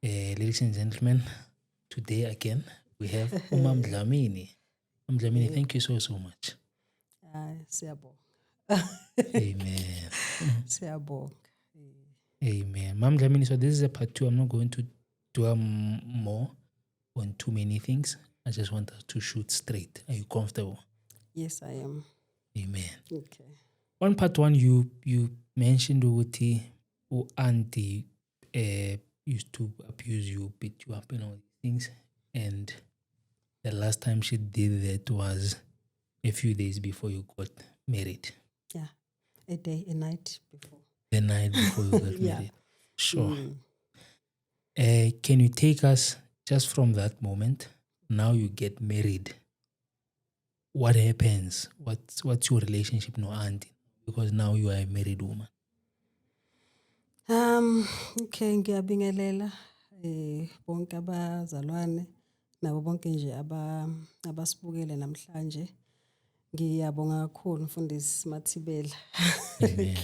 Ladies and gentlemen, today again we have Umam Dlamini. Dlamini, thank you so much. Siyabonga. Amen. Siyabonga. Amen. Ma'am Dlamini, so this is a part 2. I'm not going to dwell more on too many things. I just want us to shoot straight. Are you comfortable? Yes, I am. Amen. Okay. On part 1, you mentioned ukuthi auntie used to abuse you, beat you up and all these things. And the last time she did that was a few days before you got married. Yeah. A night before. The night before you got Yeah. married. Sure. Can you take us just from that moment? Now you get married. What happens? What's your relationship no auntie? Because now you are a married woman. Okay, ngiyabingelela bonke abazalwane nabo bonke nje abasibukele namhlanje. Ngiyabonga kakhulu mfundisi Mathibela. Amen.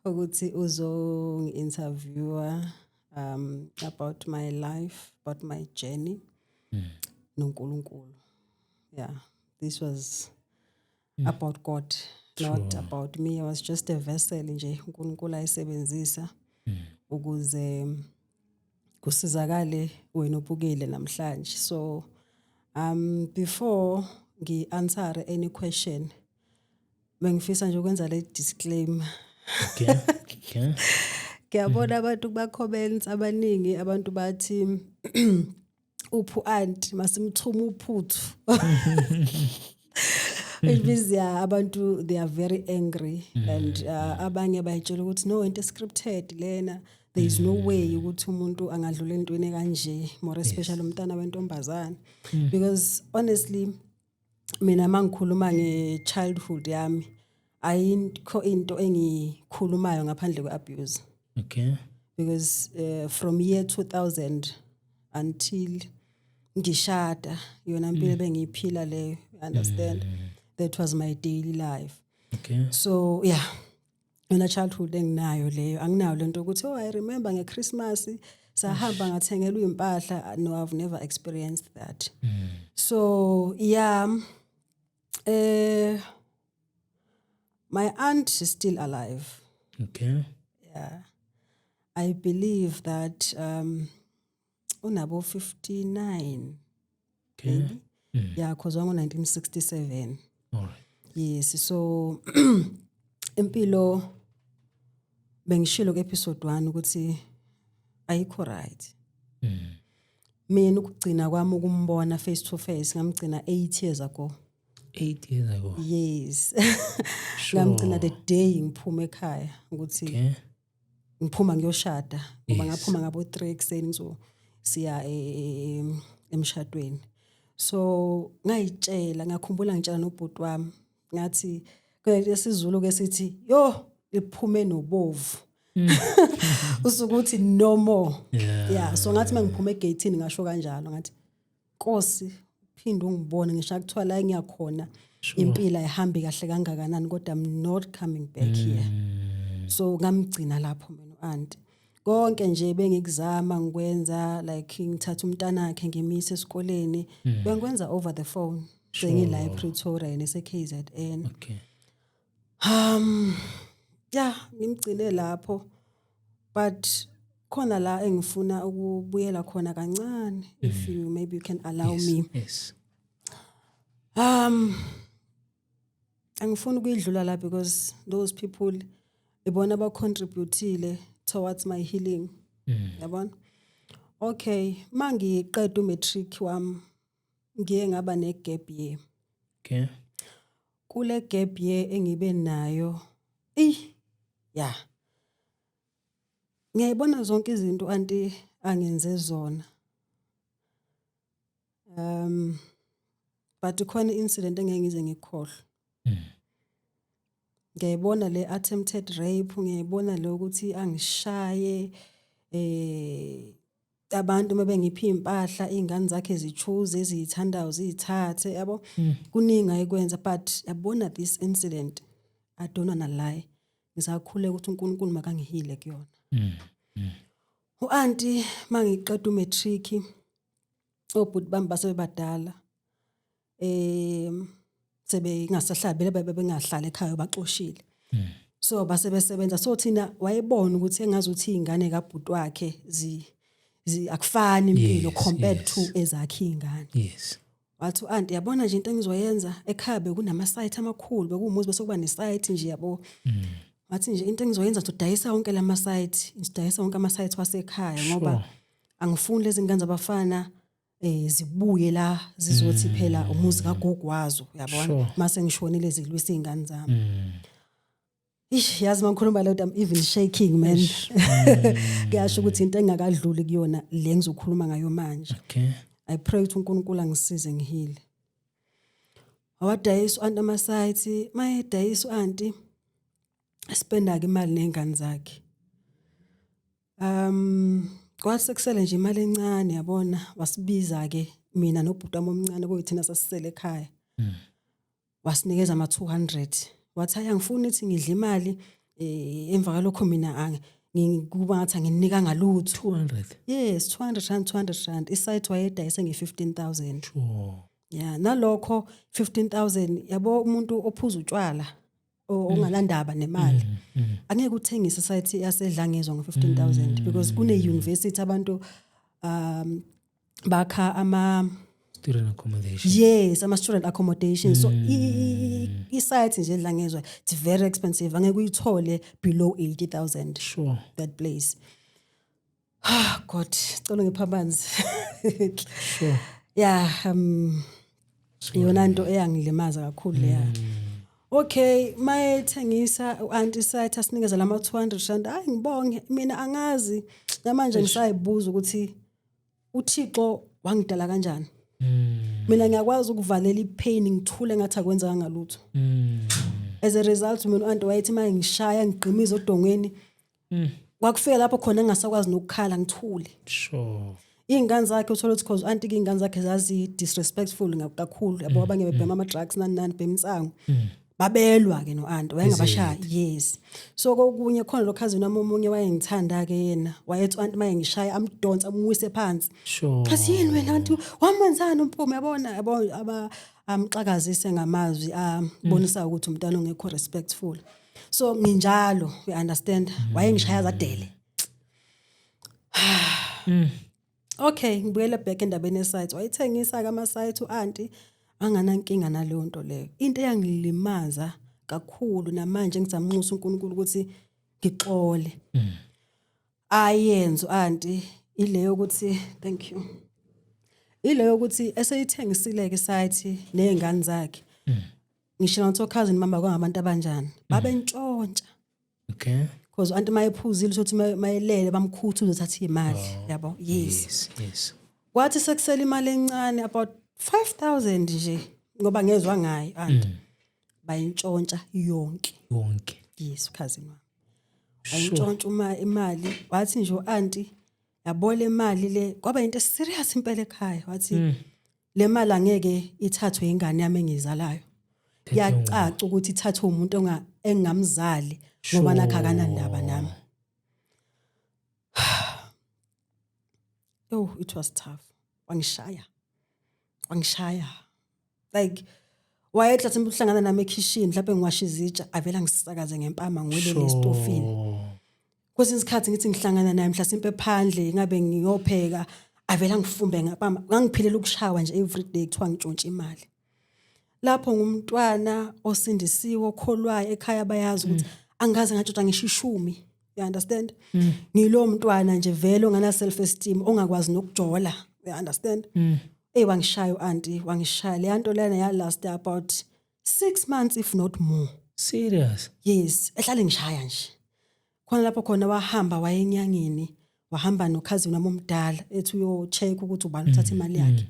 Ukuthi uzongi-interviewer about my life, about my journey noNkulunkulu. Yeah, this was about God, not about me. I was just a vessel nje uNkulunkulu ayisebenzisa ukuze kusizakale wena ubukile namhlanje. So before ngi-answer any question, bengifisa nje ukwenza le disclaimer. Okay. Ngiyabona abantu ba-comments abaningi, abantu bathi uphu aunt masimthuma uphuthu. Which means abantu they are very angry and abanye bayitshela ukuthi no into scripted lena, there is no way ukuthi umuntu angadlula entweni kanje, more especially umntana wentombazana. Because honestly mina mangikhuluma nge-childhood yami ayikho into engikhulumayo ngaphandle kwe-abuse. Okay. Because from year 2000 until ngishada yona impilo bengiyiphila leyo, understand? That was my daily life. Okay. So yeah, yona childhood enginayo leyo, anginayo lento ukuthi I remember ngeChristmas sahamba ngathengelwa impahla. No, I've never experienced that. So yeah, my aunt is still alive. Okay. Yeah, I believe that unabo 59. Okay. Maybe. Yeah, because I'm 1967. All right. Yes, so impilo bengishilo ku-episode 1 ukuthi ayikho right. Mina ukugcina kwami ukumbona face to face ngamgcina 8 years ago. 8 years ago. Yes. Sure. Ngamgcina the day ngiphuma ekhaya ukuthi ngiphuma ngiyoshada ngoba ngaphuma ngabo 3 ekseni so siya emshadweni. So ngayitshela, ngakhumbula ngitshela nobhuti wami ngathi kwesizulu ke sithi yo iphume nobovu. Usukuthi no more. Yeah, so ngathi mangiphuma egateini ngasho kanjalo ngathi Nkosi phinde ungibone ngisho kuthiwa la ngiyakhona impilo ayihambi kahle kangakanani kodwa I'm not coming back here. So ngamgcina lapho mina aunt. Konke nje bengikuzama ngikwenza like ngithatha umntana wakhe ngimisa esikoleni bengikwenza over the phone. Sengila ePretoria nese KZN. Okay. Yeah, ngimgcine lapho but khona la engifuna ukubuyela khona kancane if you maybe you can allow me. Yes. Angifuni ukuyidlula la because those people ibona ba contributile towards my healing. Yabona? Okay, mangiqeda umatric wami ngiye ngaba ne gap year. Okay. Kule gap year engibe nayo yeah. Ngiyayibona zonke izinto anti angenze zona. But khona incident engeke ngize ngikhohle. Ngiyayibona le attempted rape, ngiyayibona le ukuthi angishaye abantu mabengiphi impahla izingane zakhe zichuze ezithandayo zithathe yabo kuningi ayikwenza but yabona this incident I don't wanna lie ngisakhule ukuthi uNkulunkulu makangihile kuyona. U-anti mangiqeda umatric obhuti bami basebadala sebe ngasahlabele bengahlala ekhaya baxoshile so basebesebenza so thina wayebona ukuthi engazuthi izingane kabhuti wakhe akufani impilo compared to ezakhe izingane yes wathi u-anti yabona nje into engizoyenza ekhaya kunama site amakhulu bekumuzi bese kuba ne site nje yabo wathi nje into engizoyenza udayisa wonke lama site ngidayisa wonke ama site wasekhaya ngoba angifuni lezi ngane zabafana zibuye la zizothi phela umuzi kagogo wazo yabona mase ngishonile zilwisa izingane zami yazi mangikhuluma la I'm even shaking man kuyasho ukuthi into engakadluli kuyona le ngizokhuluma ngayo manje okay I pray ukuthi uNkulunkulu angisize ngihile awadayisa u-anti ama-site mayedayisa u-anti spenda ke imali nengane zakhe kwathi sekusele nje imali encane yabona wasibiza ke mina nobhuti wami omncane kuyithina sasisele ekhaya wasinikeza ama 200 wathi ayangifuni ukuthi ngidle imali emva kalokho mina ngikuba ngathi anginika ngalutho 200 yes 200 rand isite wayedayise nge-15,000 sure yeah nalokho 15,000 yabo umuntu ophuza utshwala onganandaba nemali angeke uthengise site yasedlangezwa ngo-15,000 because kune university abantu bakha ama student accommodation yes ama student accommodation so i-site nje edlangezwa it's very expensive angeke uyithole below 80,000 sure that place god cela ngiphabanzi sure yeah yona into eyangilimaza kakhulu leya okay mayethengisa u-anti site asinikeza lama 200 rand hayi ngibonge mina angazi namanje ngisayibuza ukuthi uThixo wangidala kanjani mina ngiyakwazi ukuvalela ipain ngithule ngathi akwenza ngalutho as a result mina u-anti wayethi manje ngishaya ngigqimiza odongweni kwakufika lapho khona ngingasakwazi nokukhala ngithule sure ingane zakhe uthola ukuthi cause anti ingane zakhe zazi disrespectful kakhulu yabo abanye bebhema ama drugs nani bemtsango babelwa ke no-anti wayengabashaya yes so kokunye khona lo cousin wami omunye wayengithanda ke yena wayethi u-anti maye ngishaya amdonsa amwise phansi sure asiyini wena anti wamenzani umpumi yabona amxakazise ngamazwi abonisa ukuthi umntana ongekho respectful so nginjalo you understand wayengishaya zadele okay ngibuyele back endabeni esite wayithengisa ke ama site u-anti anganankinga naleyo nto leyo into eyangilimaza kakhulu namanje ngizamnxusa uNkulunkulu ukuthi ngixole ayenze u-anti ileyo ukuthi thank you ileyo ukuthi eseyithengisile ke site nezingane zakhe ngisho nathi cousin mama kwangabantu abanjani babentshontsha okay because anti mayephuzile ukuthi mayelele bamkhuthu uzothatha imali yabo yes kwathi sekusela imali encane about 5,000 nje ngoba ngezwe ngayo anti bayintshontsha yonke yes cousin wami bayintshontsha imali wathi nje u-anti yabole imali le kwaba into serious impela ekhaya wathi le mali angeke ithathwe ingane yami engizalayo yacaca ukuthi ithathwe umuntu engamzali ngoba nakho akanandaba nami oh it was tough wangishaya like wayethatha uhlangana nami ekitchen mhlawumbe ngiwasha izitsha avela ngisakaze ngempama ngwelele estofini kwesinye isikhathi ngithi ngihlangana naye mhlasimpe phandle ngabe ngiyopheka avela ngifumbe ngempama ngangiphilela ukushawa nje every day kuthiwa ngitshontsha imali lapho ngumntwana osindisiwe okholwayo ekhaya bayazi ukuthi angaze ngatshontsha ngishishumi you understand ngilo mntwana nje vele ongana self esteem ongakwazi nokujola you understand wangishaya u-anti wangishaya le nto lena ya last about 6 months if not more serious yes ehlale ngishaya nje khona lapho khona wahamba wayenyangeni wahamba nokhazini wami omdala ethi uyo check ukuthi ubani uthatha imali yakhe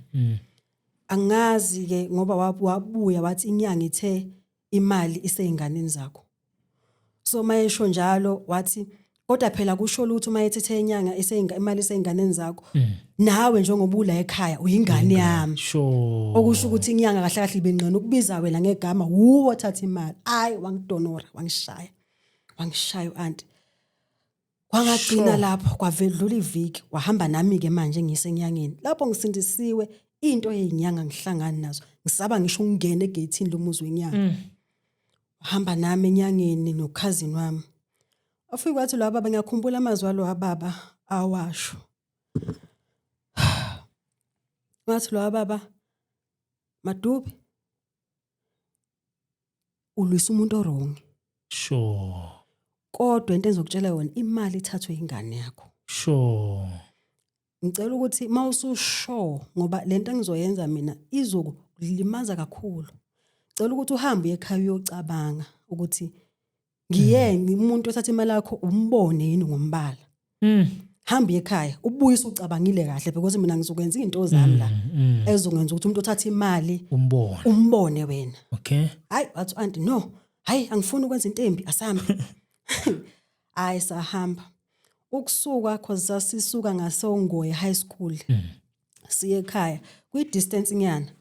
angazi ke ngoba wabuya wathi inyanga ithe imali iseyinganeni zakho so mayesho njalo wathi kodwa phela kusho ukuthi mayethethe inyanga imali iseyinganeni zakho nawe njengoba ula ekhaya uyingane yami sure okusho ukuthi inyanga kahle kahle ibengqena ukubiza wena ngegama uwo thatha imali wangidonora wangishaya u-anti Kwangagcina lapho kwavedlula iviki wahamba nami ke manje ngisenyangeni lapho ngisindisiwe into eyinyanga ngihlangana nazo ngisaba ngisho ukungena egate lomuzi wenyanga wahamba nami enyangeni nokhazini wami afike wathi lo baba ngiyakhumbula amazwi alo baba awasho wathi lo baba Madubi ulwisa umuntu wrong Sure. kodwa into engizokutshela yona imali ithathwe ingane yakho Sure. ngicela ukuthi mawususho ngoba lento engizoyenza mina izokulimaza kakhulu ngicela ukuthi uhambe ekhaya uyocabanga ukuthi umuntu othatha imali yakho umbone yini ngombala hamba ekhaya ubuyise ucabangile kahle because mina ngizokwenza izinto zami la ezongenza ukuthi umuntu othatha imali umbone wena Okay. hayi wathi auntie no hayi angifuni ukwenza into embi asambe hayi sahamba ukusuka cause sasisuka ngaSongoye high school siye ekhaya kwi distance nyana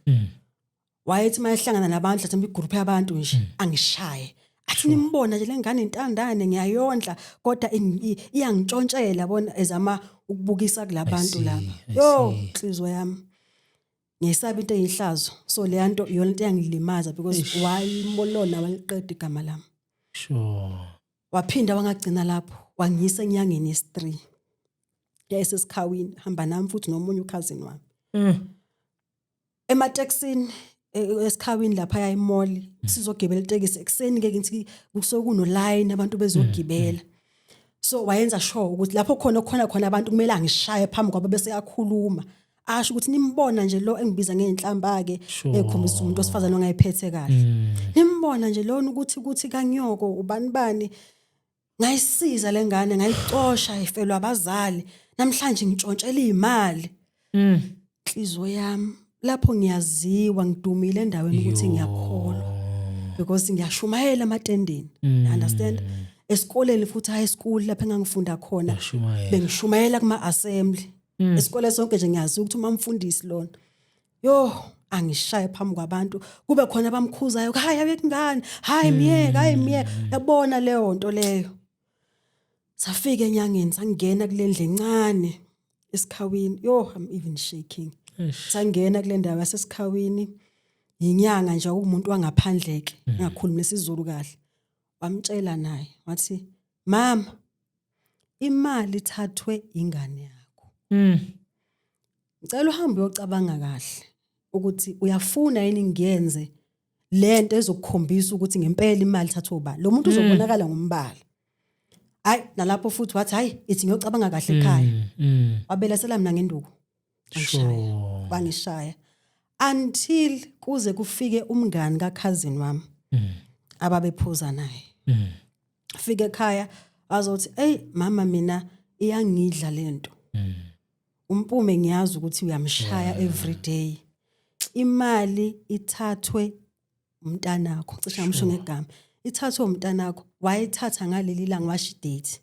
wayethi mayehlangana nabantu mhlawumbe igroup yabantu nje angishaye athi nimbona nje lengane intandane ngiyayondla kodwa iyangitshontshela yabona ezama ukubukisa kulabantu lapha yo inhliziyo yami ngiyesaba into eyihlazo so le nto yona into yangilimaza because wayimolona waliqeda igama lami Sure. waphinda wangagcina lapho wangisa enyangeni yesi3 yayesesikhawini hamba nami futhi nomunye ukhazini wami emateksini esikhawini lapha ya emall sizogibela itekisi ekseni ke ngithi kusokuno line abantu bezogibela so wayenza sure ukuthi lapho khona abantu kumele angishaye phambi kwabo bese yakhuluma asho ukuthi nimbona nje lo engibiza ngeenhlamba ke ekhombisa umuntu osifazana ongayiphethe kahle nimbona nje lona ukuthi kanyoko ubani ngayisiza lengane ngayicosha ifelwa abazali namhlanje ngitshontshela imali inhliziyo yami lapho ngiyaziwa ngidumile endaweni ukuthi ngiyakholwa because ngiyashumayela amatendeni understand esikoleni futhi high school lapha engangifunda khona bengishumayela kuma assembly esikole sonke nje ngiyazi ukuthi uma umfundisi lona yo angishaye phambi kwabantu kube khona abamkhuzayo hayi abekingane hayi miyeka yabona leyo nto leyo safika enyangeni sangena kulendle encane esikhawini yo I'm even shaking sangena kule ndawo yasesikhawini inyanga nje umuntu wangaphandleke ngakhuluma lesizulu kahle wamtshela naye wathi mama imali ithathwe ingane yakho ngicela uhambe uyocabanga kahle ukuthi uyafuna yini ngiyenze lento ezokukhombisa ukuthi ngempela imali ithathwe ubani lo muntu uzobonakala ngombala hayi nalapho futhi wathi hayi ithi ngiyocabanga kahle ekhaya wabelesela mina ngenduku bangishaya until kuze kufike umngani kakhazini wami ababephuza naye fike ekhaya azothi hey mama mina iyangidla lento umpume ngiyazi ukuthi uyamshaya every day imali ithathwe umntanakho cishe ngisho ngegama ithathwe umntanakho wayithatha ngaleli langa washi date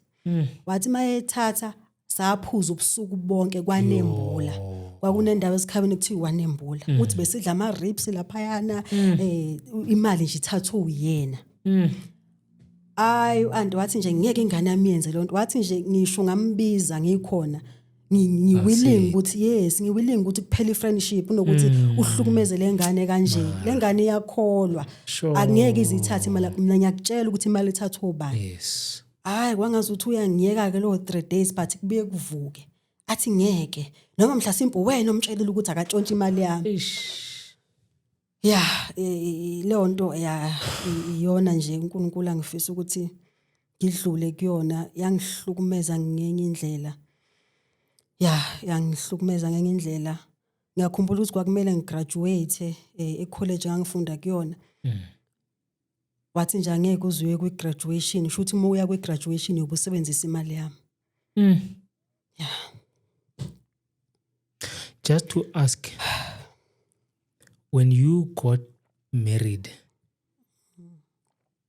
wathi mayethatha saphuza ubusuku bonke kwanembula kwakunendawo esikhabeni kuthiwa wanembula uthi besidla ama ribs lapha yana imali nje ithathwe uyena ayi anti wathi nje ngeke ingane yami yenze lonto wathi nje ngisho ngambiza ngikhona ngiwilling ukuthi yes ngiwilling ukuthi kuphela ifriendship unokuthi uhlukumeze lengane kanje lengane iyakholwa angeke izithathe imali mina ngiyakutshela ukuthi imali ithathwe ubani Yes. hayi kwangazuthi uyangiyeka ke lo 3 days but kubuye kuvuke athi ngeke noma mhlasimpe wena omtshelile ukuthi akatshontshe imali yami leyo nto iyona nje uNkulunkulu angifisa ukuthi ngidlule kuyona yangihlukumeza ngenye indlela yangihlukumeza ngenye indlela ngiyakhumbula ukuthi kwakumele ngigraduate ecollege ngangifunda kuyona wathi nje angeke uzuye kwi-graduation sho ukuthi uma uya kwi-graduation ubusebenzisa imali yami Just to ask, when you got married,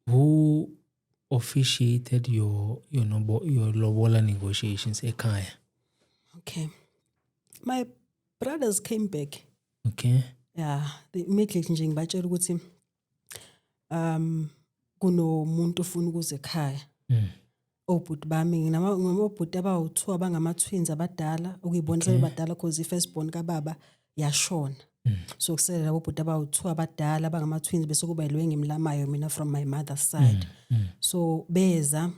who officiated your lobola negotiations ekhaya? Okay, my brothers came back. Okay. The immediately nje ngibatshela ukuthi kunomuntu ufuna ukuze ekhaya obhuti bami ngamabhuti abawu2 abangama-twins abadala ukuyibona sebadala because i-first born kababa yashona. So kusele labo bhuti abawu2 abadala abangama-twins bese kuba yilo engimlamayo mina from my mother's side. So beza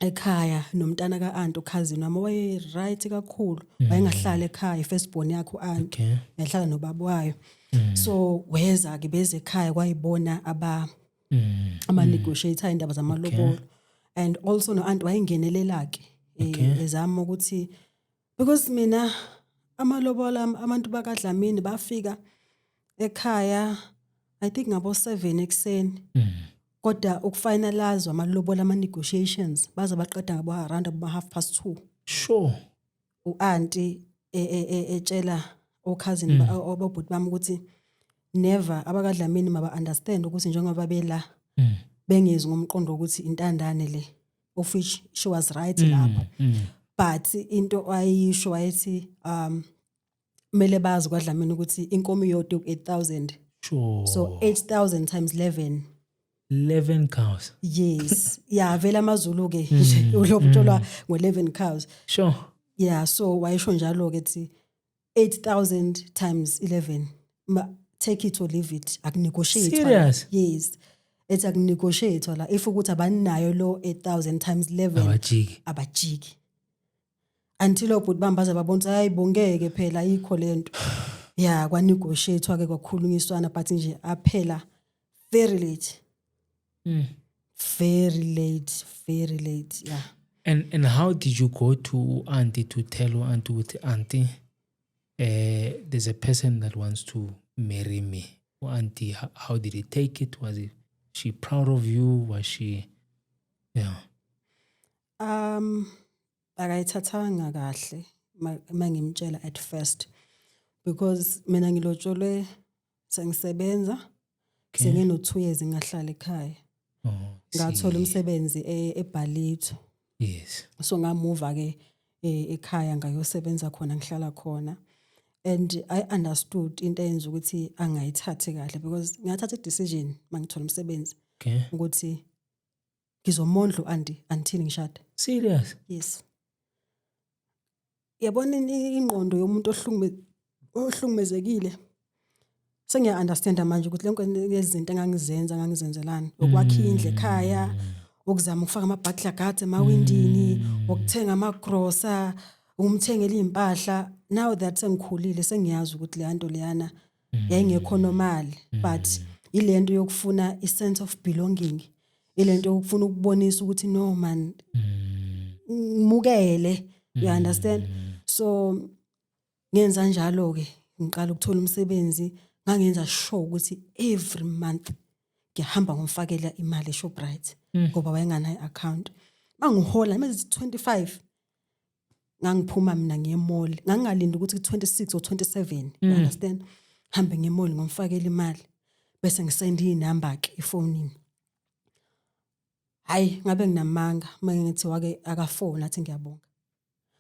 ekhaya nomntana ka-aunt cousin wami waye right kakhulu wayengahlala ekhaya first born yakhe u-aunt yahlala nobaba wayo. So weza ke beze ekhaya kwayibona ama negotiator indaba zamalobolo and also no aunt wayengenelela ke ezama ukuthi because mina amalobola abantu bakaDlamini bafika ekhaya I think ngabo 7 ekseni. Kodwa ukufinalize amalobola ama negotiations baza baqeda ngabo around about 2:30. Sure. U-auntie etshela cousin obabhuti bami ukuthi never abakaDlamini maba understand ukuthi njengoba bela bengezi ngomqondo ukuthi intandane le of which she was right lapho. But into ayisho wayethi mele bazi kwaDlamini ukuthi inkomo iyodwa u8,000. Sure. So 8,000 times 11 cows. Yes. Yeah, vela amazulu ke nje ulokutsholwa ngo11 cows. Sure. Yeah, so wayisho njalo ke thi 8,000 times 11. Take it or leave it. Akunegotiate. Serious? Yes. It's akunegotiate la if ukuthi abanayo lo 8,000 times 11 abajiki. Until obhuti bambaza babonza ayibongeke phela ayikho lento. Yeah, kwa negotiate ke kwakhulunyiswana but nje aphela very late. Very late, yeah. And how did you go to auntie to tell auntie with auntie there's a person that wants to marry me? Auntie, how did he take it? Was she proud of you? Was she akayithathanga kahle mangimtshela at first because mina ngilotsholwe sengisebenza sengino 2 years ngahlala ekhaya. Ngathola umsebenzi eBalito. Yes. So ngamuva ke ekhaya ngayosebenza khona ngihlala khona. And I understood into eyenza ukuthi angayithathe kahle because ngathatha i-decision mangithola umsebenzi ukuthi ngizomondla uAuntie until ngishada. Serious? Yes. Yabona ingqondo yomuntu ohlungumezekile. Sengiya understand manje ukuthi lonke lezinto engangizenzelana ukwakha indle ekhaya ukuzama ukufaka amabutler guards emawindini ukuthenga amagrosa umthengela impahla. Now that sengikhulile sengiyazi ukuthi le nto leyana yayingekho normal but ilento yokufuna i sense of belonging ilento yokufuna ukubonisa ukuthi no man mukele you understand. So ngenza njalo ke ngiqala ukuthola umsebenzi ngangenza sure ukuthi every month ngihamba ngomfakela imali eShoprite ngoba wayengana i-account mangihola imali 25 ngangiphuma mina ngemall ngangalindi ukuthi 26 or 27 you understand hambe ngemall ngomfakela imali bese ngisenda inamba ke efonini. Hayi ngabe nginamanga mangithi wake akafona athi ngiyabonga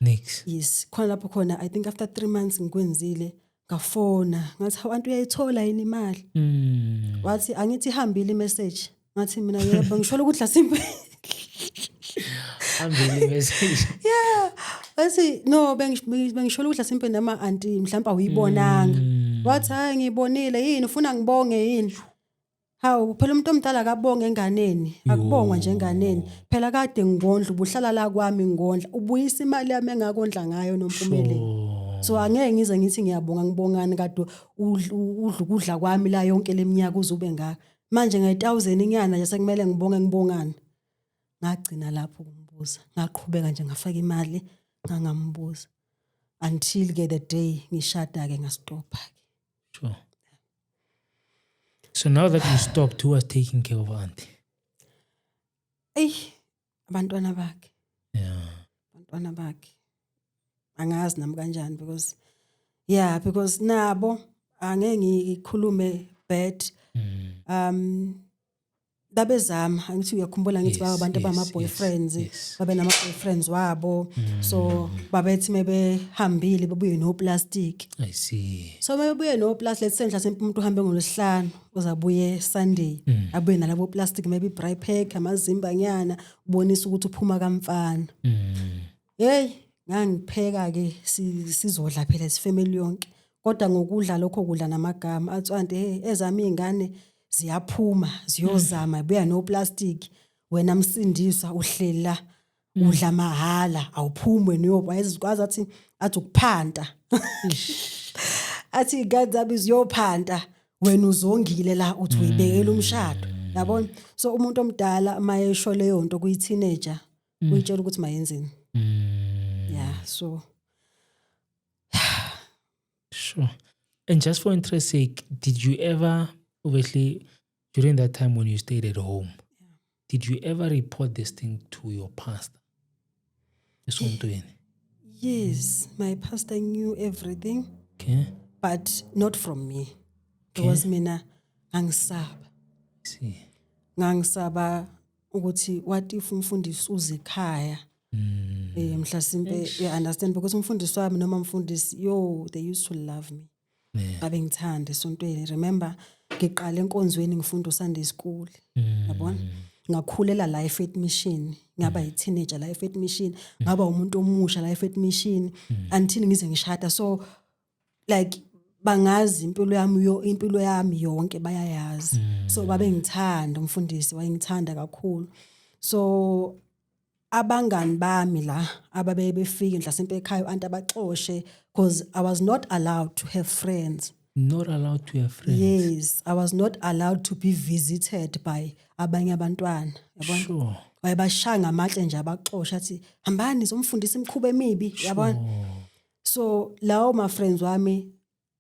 next. Yes khona lapho khona I think after 3 months ngikwenzile ngafona ngathi abantu uyayithola yini imali wathi angithi ihambile imessage ngathi mina yebo ngisho ukudla simple hambile imessage. Yeah wathi no bengisho ukudla simple nama auntie mhlawumbe uyibonanga wathi hayi ngibonile yini ufuna ngibonge yini. Hawu phela umuntu omdala akabonge enganeni akubongwa nje enganeni phela kade ngondla ubuhlala la kwami ngondla ubuyisa imali yami engakondla ngayo noMpumelelo. So angeke ngize ngithi ngiyabonga ngibongani kade udla kwami la yonke leminyaka uzube ngaka manje nge1000 inyana nje sekumele ngibongani. Ngagcina lapho kumbuza ngaqhubeka nje ngafaka imali ngangambuza until ke the day ngishada ke ngastopha ke. Sure. So now that you stopped, who was taking care of auntie? Abantwana bakhe. Yeah. Abantwana bakhe. Angazi nami kanjani because nabo angeke ngikhulume bad. babezama angithi uyakhumbula ngithi baba abantu abama yes, boyfriends yes. babe nama boyfriends wabo so babethi mebehambile babuye no plastic. I see. So mayebuye no plastic let's say mhlawumbe umuntu uhambe ngolosihlanu uzabuye Sunday abuye nalabo plastic maybe dry pack amazimba nyana ubonisa ukuthi uphuma kamfana. Hey ngangipheka ke sizodla phela sifamily yonke kodwa ngokudla lokho kudla namagama athi anti hey ezami izingane ziyaphuma ziyozama buya no plastic wena msindiswa uhlela udla mahala awuphumi wena uyobayizikwazi athi ukuphanta athi gadzabi ziyophanta wena uzongile la uthi uyibekela umshado yabona so umuntu omdala mayesho leyo nto kuyi teenager uyitshela ukuthi mayenzeni yeah so sure. And just for interest sake, did you ever, obviously during that time when you stayed at home, did you ever report this thing to your pastor? Yes, my pastor knew everything. Okay. But not from me. It was mina ngangisaba. See. Ngangisaba ukuthi what if umfundisi uze ekhaya? Mhlasimpe you understand because umfundisi wami noma umfundisi they used to love me. Babe ngithanda esontweni. Remember ngiqala enkonzweni ngifunda Sunday school. Yabona? Ngakhulela la Faith Mission. Ngaba yi-teenager la Faith Mission. Ngaba umuntu omusha la Faith Mission until ngize ngishada. So like bangazi impilo yami yonke bayayazi. So babe ngithanda umfundisi wayengithanda kakhulu. So abangani bami la ababe befike mhlasimpe ekhaya anti abaxoshe because I was not allowed to have friends. Not allowed to have friends? Yes, I was not allowed to be visited by abanye abantwana. Yabona? Sure. Wayebashaya ngamatshe nje abaxosha athi hambani zomfundisa imikhuba emibi yabona. So lawo my friends wami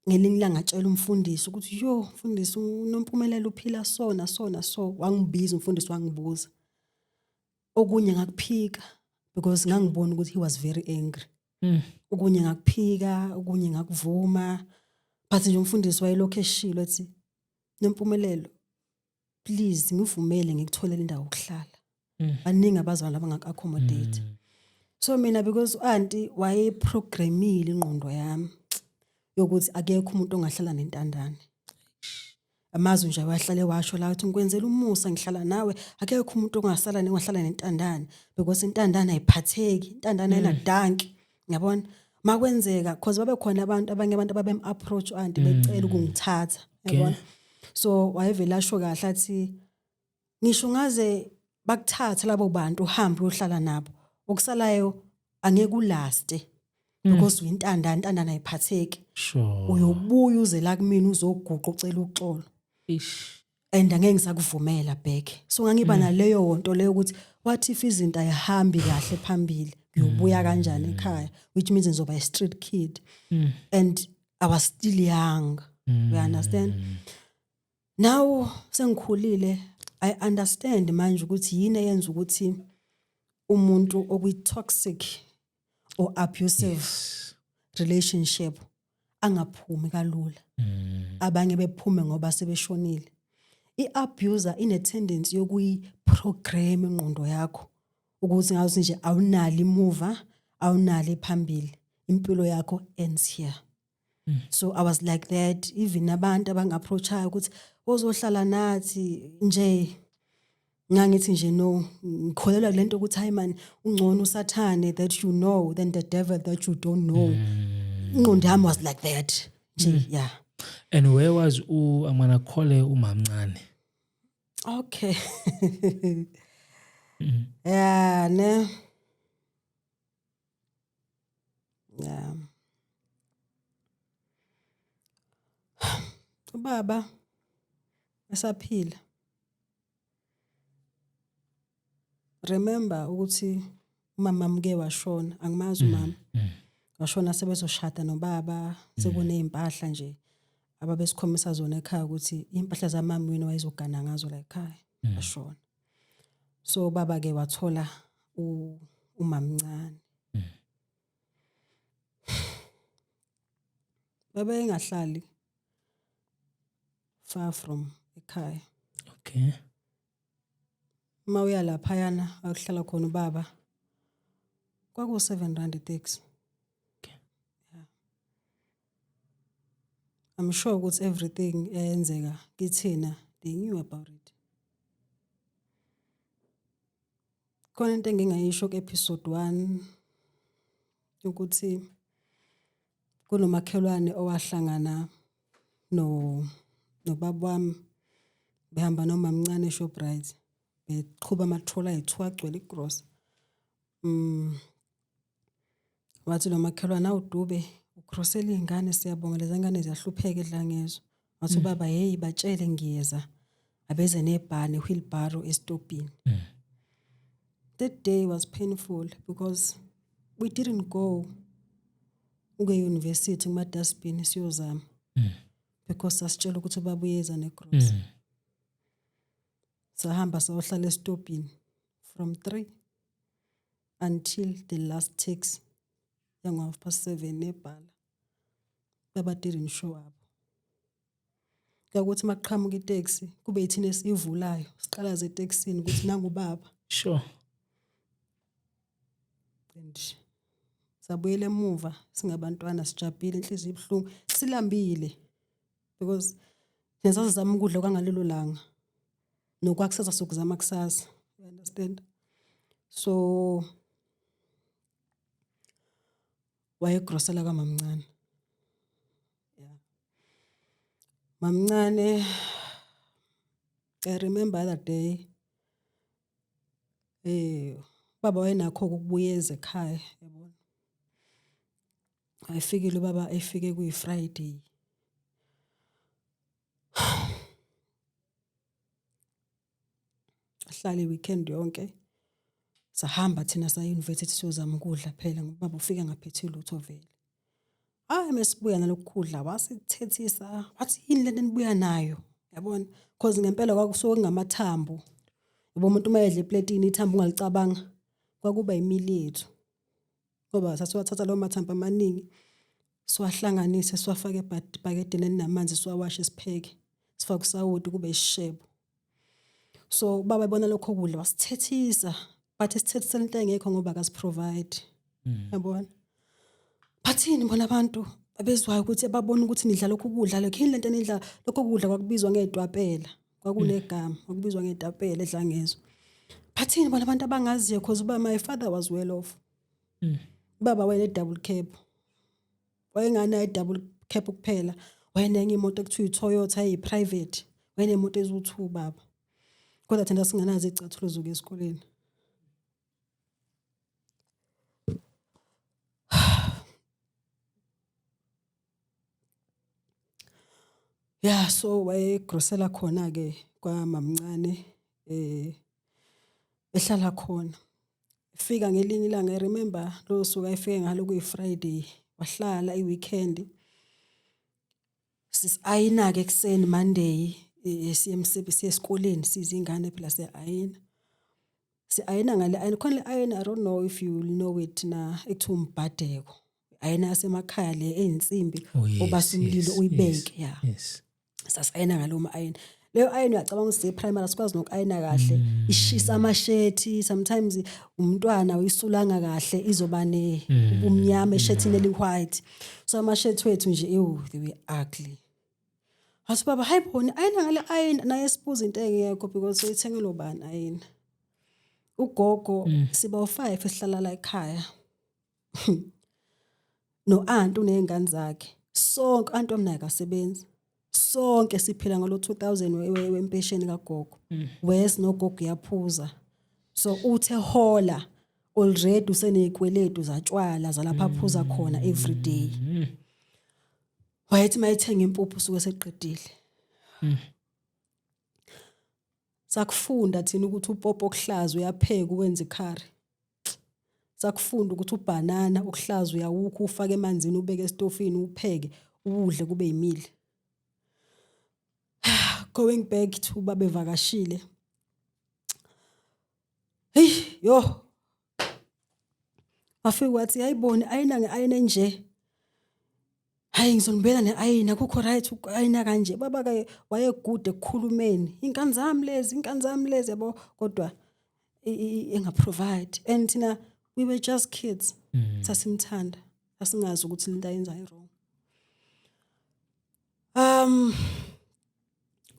ngelinye ilanga ngatshela umfundisi ukuthi mfundisi unompumelelo uphila sona so wangibiza umfundisi wangibuza. Okunye ngakuphika because ngangibona ukuthi he was very angry. Okunye ngakuphika, okunye ngakuvuma. But nje umfundisi wayelokho eshilo ethi nompumelelo please ngivumele ngikutholele indawo yokuhlala. Baningi abazali abangaka-accommodate. So mina because auntie wayeprogramile ingqondo yami yokuthi akekho umuntu ongahlala nentandane. Amazwi nje wahlale washo la uthi ngikwenzela umusa ngihlala nawe akekho umuntu ongahlala nentandane because intandane ayiphatheki intandane ayinadanki yabona makwenzeka because babe khona abanye abantu ababem approach auntie becela ukungithatha yabona. So wayevela asho kahle athi ngisho ngaze bakuthatha labo bantu uhambe uyohlala nabo okusalayo angeke ulaste because intandane ayiphatheki. Sure. Uyobuya uze la kumina uzoguqa ucela uxolo. And angeke ngisakuvumela back. So ngangiba naleyo nto leyo ukuthi what if izinto ayihambi kahle phambili uyobuya kanjani ekhaya, which means ngizoba a street kid. And I was still young. You understand? Now sengikhulile I understand manje ukuthi yini eyenza ukuthi umuntu okuyi toxic or abusive relationship angaphumi kalula. Abanye bephume ngoba sebeshonile. I-abuser ine tendency yokuyi-program ingqondo yakho ukuthi ngathi nje awunali imuva, awunali phambili. Impilo yakho ends here. So I was like that. Even abantu abang-approachayo ukuthi ozohlala nathi nje ngangithi nje no ngikholelwa kulento ukuthi hayi man ungcono usathane that you know than the devil that you don't know. Ingqondo yami was like that. Yeah. And where was I'm gonna call her umamncane? Okay. Yeah, ne. Yeah. Ubaba esaphila. Remember ukuthi umama mke washona, angimazi umama. Washona sebezoshada nobaba, sekuneyimpahla nje ababesikhomisa zona ekhaya ukuthi impahla zamama wena wayezogana ngazo la ekhaya. Washona. So baba ke wathola umamncane. Baba engahlali far from ekhaya. Okay. uma uya laphayana akuhlala khona ubaba kwaku 7 rand itaxi. I'm sure ukuthi everything eyenzeka kithina they knew about it. Khona into engingayisho ku-episode 1 ukuthi kunomakhelwane owahlangana nobaba wami behamba noma mncane eShoprite beqhuba amatrola ayithu agcwele igross. Wathi nomakhelwane awudube ucrossela izingane siyabonga lezi ngane ziyahlupheka edlangezo. Wathi ubaba hey batshele ngiyeza abeze nebhane wheelbarrow estopini. That day was painful because we didn't go university kuma dustbin siyozama because sasitshela ukuthi ubaba uyeza necross. Sahamba sayohlala estopini from 3 until the last taxi yango 7:30 nebhala. Baba didn't show up. Ukuthi maqhamuka itaxi kube yithina esivulayo siqala ze taxini ukuthi nangu ubaba. Sure. And sabuyela emuva singabantwana sijabhile inhliziyo ibhlungu silambile because nesazama ukudla kwangalelo langa nokwakusasa sokuzama kusasa, you understand? So wayegrosela kaMamncane. Yeah. Mamncane, I remember that day baba wayenakho ukubuyeza ekhaya yabona. Ayifikile ubaba ayifike kuyiFriday. Ahlala weekend yonke. Sahamba thina sa university siyozama ukudla phela ngoba baba ufika ngaphethe lutho vele. Mesibuya nalokukhudla wasithethisa wathi yini lento enibuya nayo yabona because ngempela kwakusuke ngamathambo. Yabo umuntu uma edla eplatini ithambo ungalicabanga kwakuba imili yethu. Ngoba sasiwathatha lawo mathambo amaningi siwahlanganise siwafake ebhakedeni namanzi siwawashe sipheke sifake usawoti kube isishebo. So baba ebona lokho kudla wasithethisa but isithethisela into engekho ngoba akasiprovide. Yabona? Bathini bona abantu abezwayo ukuthi babona ukuthi nidla lokho kudla lokho yini lento enidla lokho kudla kwakubizwa ngedwapela. Kwakunegama kwakubizwa ngedwapela edlangezo. Bathini bona abantu abangaziyo because my father was well off. Baba wayene double cab. Wayengana double cab kuphela. Wayenenye imoto ekuthiwa iToyota eyiprivate. Wayenemoto ezu2 baba. Kodwa thina singanazi icathulo zokuya esikoleni. Yeah, so wayegrosela khona ke kwa Mamncane ehlala khona. Fika ngelinye ilanga I remember lo suku ayifike ngalo kuyiFriday wahlala iweekend. Ayina ke ekseni Monday siyemsebenzi esikoleni sizingane phela siayina. Siayina ngale ayina khona le ayina I don't know if you know it na ekuthiwa umbhadeko. Ayina yasemakhaya le einsimbi obasumlilo uyibeke yeah. Yes. Sasayina ngaloma ayina. Leyo ayina uyacabanga ukuthi primary sikwazi nokayina kahle ishisa amashethi sometimes umntwana uyisulanga kahle izoba ubumnyama eshethini eli-white. So amashethi wethu nje they were ugly. Wathi baba hayibona ayina ngale ayina naye sibuza into engekho because uyithengelo bani ayina. Ugogo siba u5 esihlala la ekhaya. No aunt unezingane zakhe. Sonke aunt wami naye akasebenzi. Sonke siphila ngalo 2000 wempesheni kagogo. Wes nogogo yaphuza. So uthe hola already usenezikweletu zatshwala zalapha aphuza khona every day. Wayethi mayithenga impuphu suke seqedile. Sakufunda thina ukuthi upopo okuhlaza uyapheka uwenza ikhari. Sakufunda ukuthi ubanana okuhlaza uyawukha ufake emanzini ubeke estofini upheke udle kube yimili. Going back to baba evakashile. Hey yo. Afike wathi ayibone ayina ngeayina nje. Hayi ngizonibela neayina kukho right ayina kanje. Baba ke waye good ekukhulumeni. Inkani zami lezi yabo kodwa engaprovide, and thina we were just kids. Sasimthanda, asingazi ukuthi into ayenzayo wrong.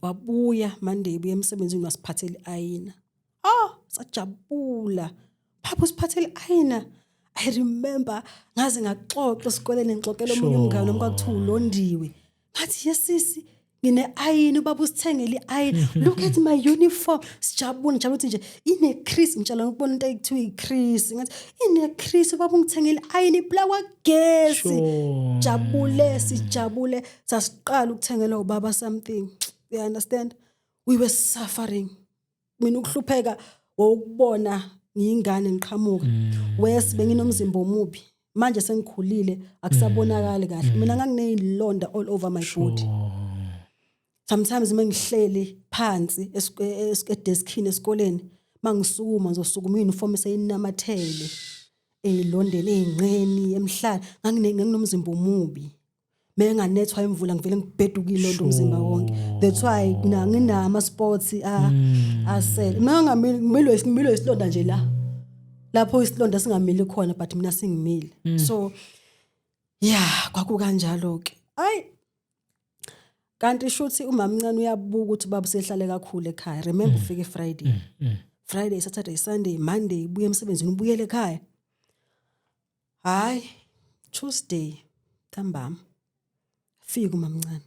Wabuya Monday buya emsebenzini wasiphathela iayina. Sajabula. Papa usiphathela iayina. I remember ngaze ngaxoxa esikoleni ngixoxela omunye umngane noma kwakuthiwa ulondiwe. Ngathi yesisi ngine ayini ubaba usithengele iayini. Look at my uniform. Sijabula nje nje ine Chris ngitshela ngikubona into ekuthiwa iChris. Ngathi ine Chris ubaba ungithengele iayini iblawa gesi. Jabule sijabule sasiqala ukuthengela ubaba something. You understand? We were suffering. Mina ukuhlupheka wokubona ngiyingane ngiqhamuka. Wes benginomzimba omubi. Manje sengikhulile akusabonakala kahle. Mina nganginezilonda all over my body. Sometimes mengihleli phansi edeskini esikoleni mangisukuma ngizosukuma uniform seyinamathele elondeni einqeni emhlanje nganginomzimba omubi. Menganethwa imvula ngivele ngibhedukile lo umzimba wonke. That's why nginama sports asel. Mangamile isilonda nje lapho isilonda singamile khona but mina singimile. So yeah kwaku kanjalo ke. Kanti shuthi umamncane uyabuka ukuthi baba sehlale kakhulu ekhaya. Remember ufike Friday. Friday, Saturday, Sunday, Monday ubuye emsebenzini ubuyele ekhaya. Hayi Tuesday ntambama fika umamncane.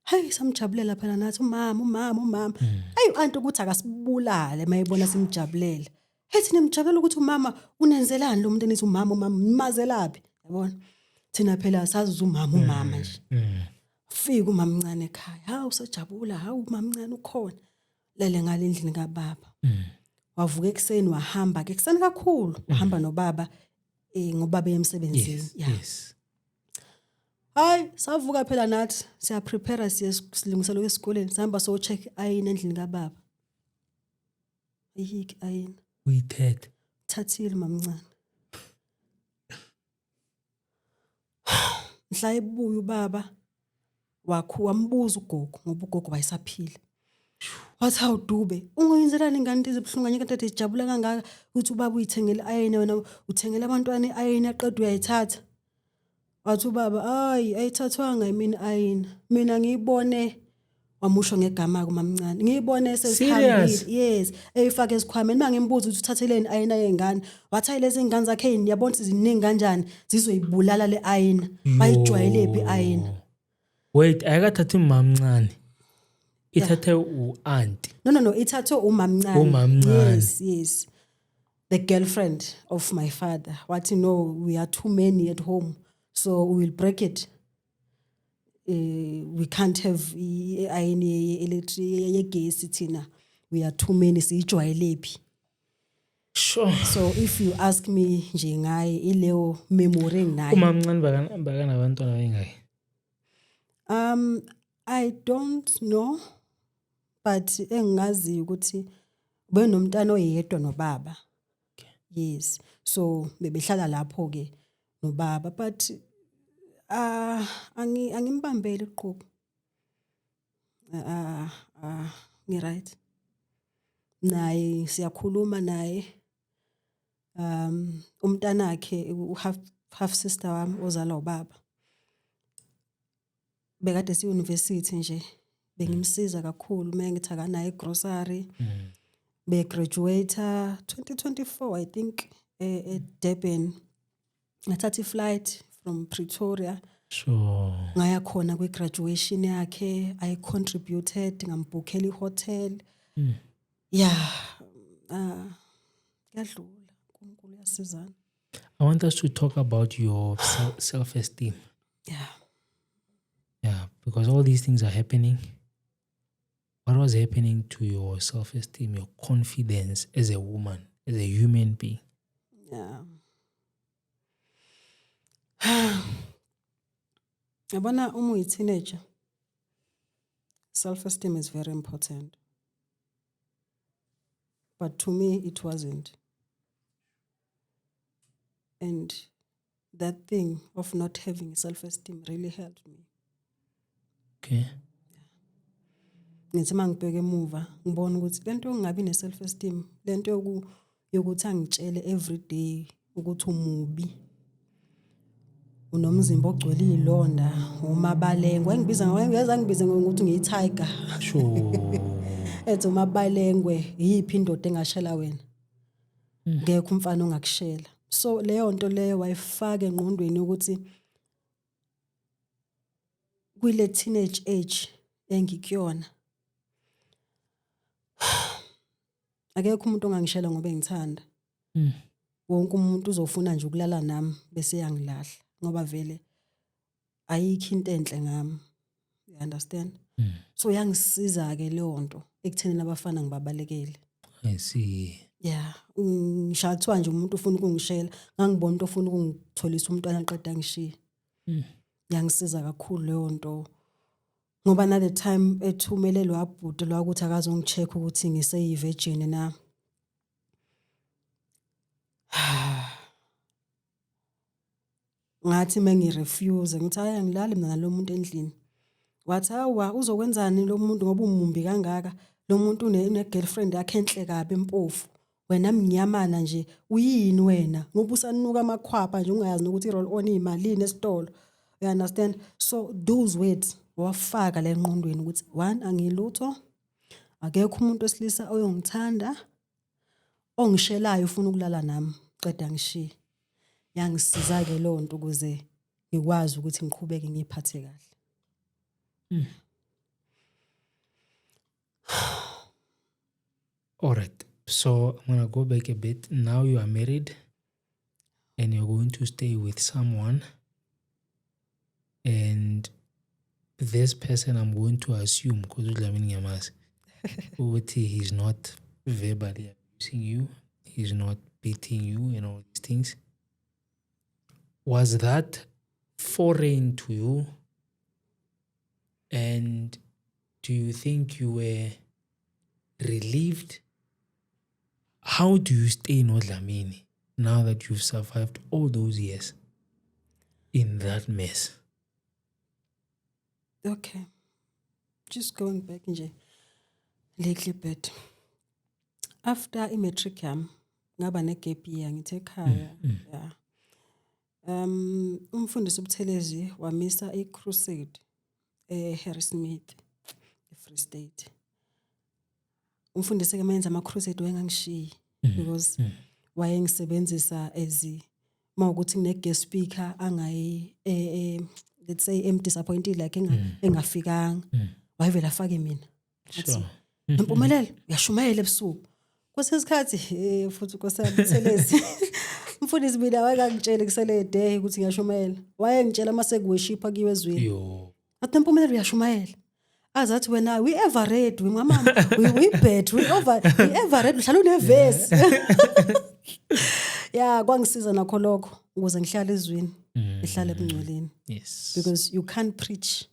Hayi samjabulela phela nathi umama. Ayi anti ukuthi akasibulale mayibona simjabulela. Ethi nimjabulela ukuthi umama unenzelani lo muntu enithi umama mazelapi yabona. Thina phela sazi umama nje. Fika umamncane ekhaya. Hawu usajabula, hawu umamncane ukhona. Lele ngale endlini kaBaba. Wavuka ekseni wahamba ke ekseni kakhulu. Wahamba noBaba ngobaba emsebenzini. Yes. Hayi savuka phela nathi siya prepare sisilungisela esikoleni sihamba so check ayini endlini kaBaba. Yiki ayini. Thathile mamncane. Mhla ebuya uBaba wakhu wambuza ugogo ngoba ugogo wayesaphila. Wathi hawu Dube ungoyenzelani ingane izibhlunganye kanti ade ijabula kangaka ukuthi uBaba uyithengele ayini wena uthengele abantwana ayini aqedwe uyayithatha. Wathi uBaba ayithathwanga yimini ayini. Mina ngiyibone wamusho ngegama kumamncane. Ngiyibone sesikhambile. Yes, eyifaka esikhwameni mangimbuza ukuthi uthatheleni ayina yengane. Wathi ayilezi ingane zakhe yini yabona iziningi kanjani zizoyibulala le ayina. Bayijwayele phi ayina. Wait, ayakathathi umamncane. Ithathe uanti. No, ithathe umamncane. Yes. The girlfriend of my father. Wathi no, we are too many at home. So we will break it. We can't have ayini electric yegesi thina. We are too many siyijwayele phi. Sure. So if you ask me nje ngaye ileyo memory enginayo. Umamncane bakana abantwana bengaki? I don't know, but engazi ukuthi benomntana oyedwa noBaba. Yes. So bebehlala lapho ke noBaba but angimbambele iqhubu. Ngi right. Naye siyakhuluma naye. Umntana wakhe half sister wami ozala uBaba. Bekade si university nje bengimsiza kakhulu mengithi akanayo grocery. Be graduate 2024 I think at Durban. Ngathatha flight from Pretoria. Sure. Ngaya khona kwi graduation yakhe I contributed ngambookhela ihotel. Yeah. Yadlula uNkulunkulu yasizana. I want us to talk about your self-esteem. Yeah, because all these things are happening. What was happening to your self-esteem, your confidence as a woman, as a human being? Yeah. Yabona uma uyi-teenager, self-esteem is very important. But to me, it wasn't. And that thing of not having self-esteem really helped me. Okay. ngithi mangibheke emuva ngibona ukuthi lento engabi ne self esteem, lento yokuthi angitshele every day ukuthi umubi, unomzimba ogcwele izilonda, umabalengwe, ngibize ngokuthi ngiyitiger. Sure. Ethi umabalengwe yipi indoda engashela wena? Ngeke umfana ongakushela. So leyo nto leyo wayifaka engqondweni ukuthi kwile teenage age engikuyona akekho umuntu ongangishela ngoba engithanda. Wonke umuntu uzofuna nje ukulala nami bese yangilahla ngoba vele ayikho into enhle ngami. You understand? So yangisiza ke leyo nto ekutheni abafana ngibabalekele. I see. Yeah, ngishathwa nje umuntu ufuna ukungishela, ngangibona into ufuna ukungitholisa umntwana aqeda ngishiya. Yangisiza kakhulu leyo nto. Ngoba na the time ethumelelwa abhuti lo ukuthi akazongicheck ukuthi ngiseyi virgin na. Ngathi mengirefuse ngithi ayangilali mina lo muntu endlini. Wathi hawa uzokwenzani lo muntu ngoba umumbi kangaka? Lo muntu une girlfriend yakhe enhle kabi empofu. Wena mnyamana nje uyini wena? Ngoba usanuka amakhwapha nje ungayazi nokuthi roll on imalini esitolo. You understand? So those words wafaka la engqondweni ukuthi one angilutho, akekho umuntu wesilisa oyongithanda, ongishelayo ufuna ukulala nami, qeda ngishiye. Yangisiza ke lo nto ukuze ngikwazi ukuthi ngiqhubeke ngiphathe kahle. All right. So I'm going to go back a bit. Now you are married and you're going to stay with someone. And this person, I'm going to assume, because he's not verbally abusing you, he's not beating you and all these things. Was that foreign to you? And do you think you were relieved? How do you stay in Odlamini now that you've survived all those years in that mess? Okay. Just going back nje lately bit. After i-matric yami ngaba ne-gap year ngithe ekhaya. Yeah. Umfundisi uButhelezi wamisa i-crusade Harrismith eFree State. Umfundisi ke menza ama-crusade wengangishiyi because wayengisebenzisa mawukuthi ngine-guest speaker angayi let's say disappointed like engafikanga wayevela afake mina. Sure. Impumelelo uyashumayela ebusuku. Kwesesikhathi futhi kosaButhelezi umfundisi mina wakangitshela kusele day ukuthi ngiyashumayela. Wayengitshela mase kuworship akiwe ezweni. Yo. Athi impumelelo uyashumayela. Azathi wena we ever read mama we bet we ever read uhlala uneverse. Yeah, kwangisiza nakho lokho ukuze ngihlale ezweni ngihlale ebungcweleni. Yes. Because you can't preach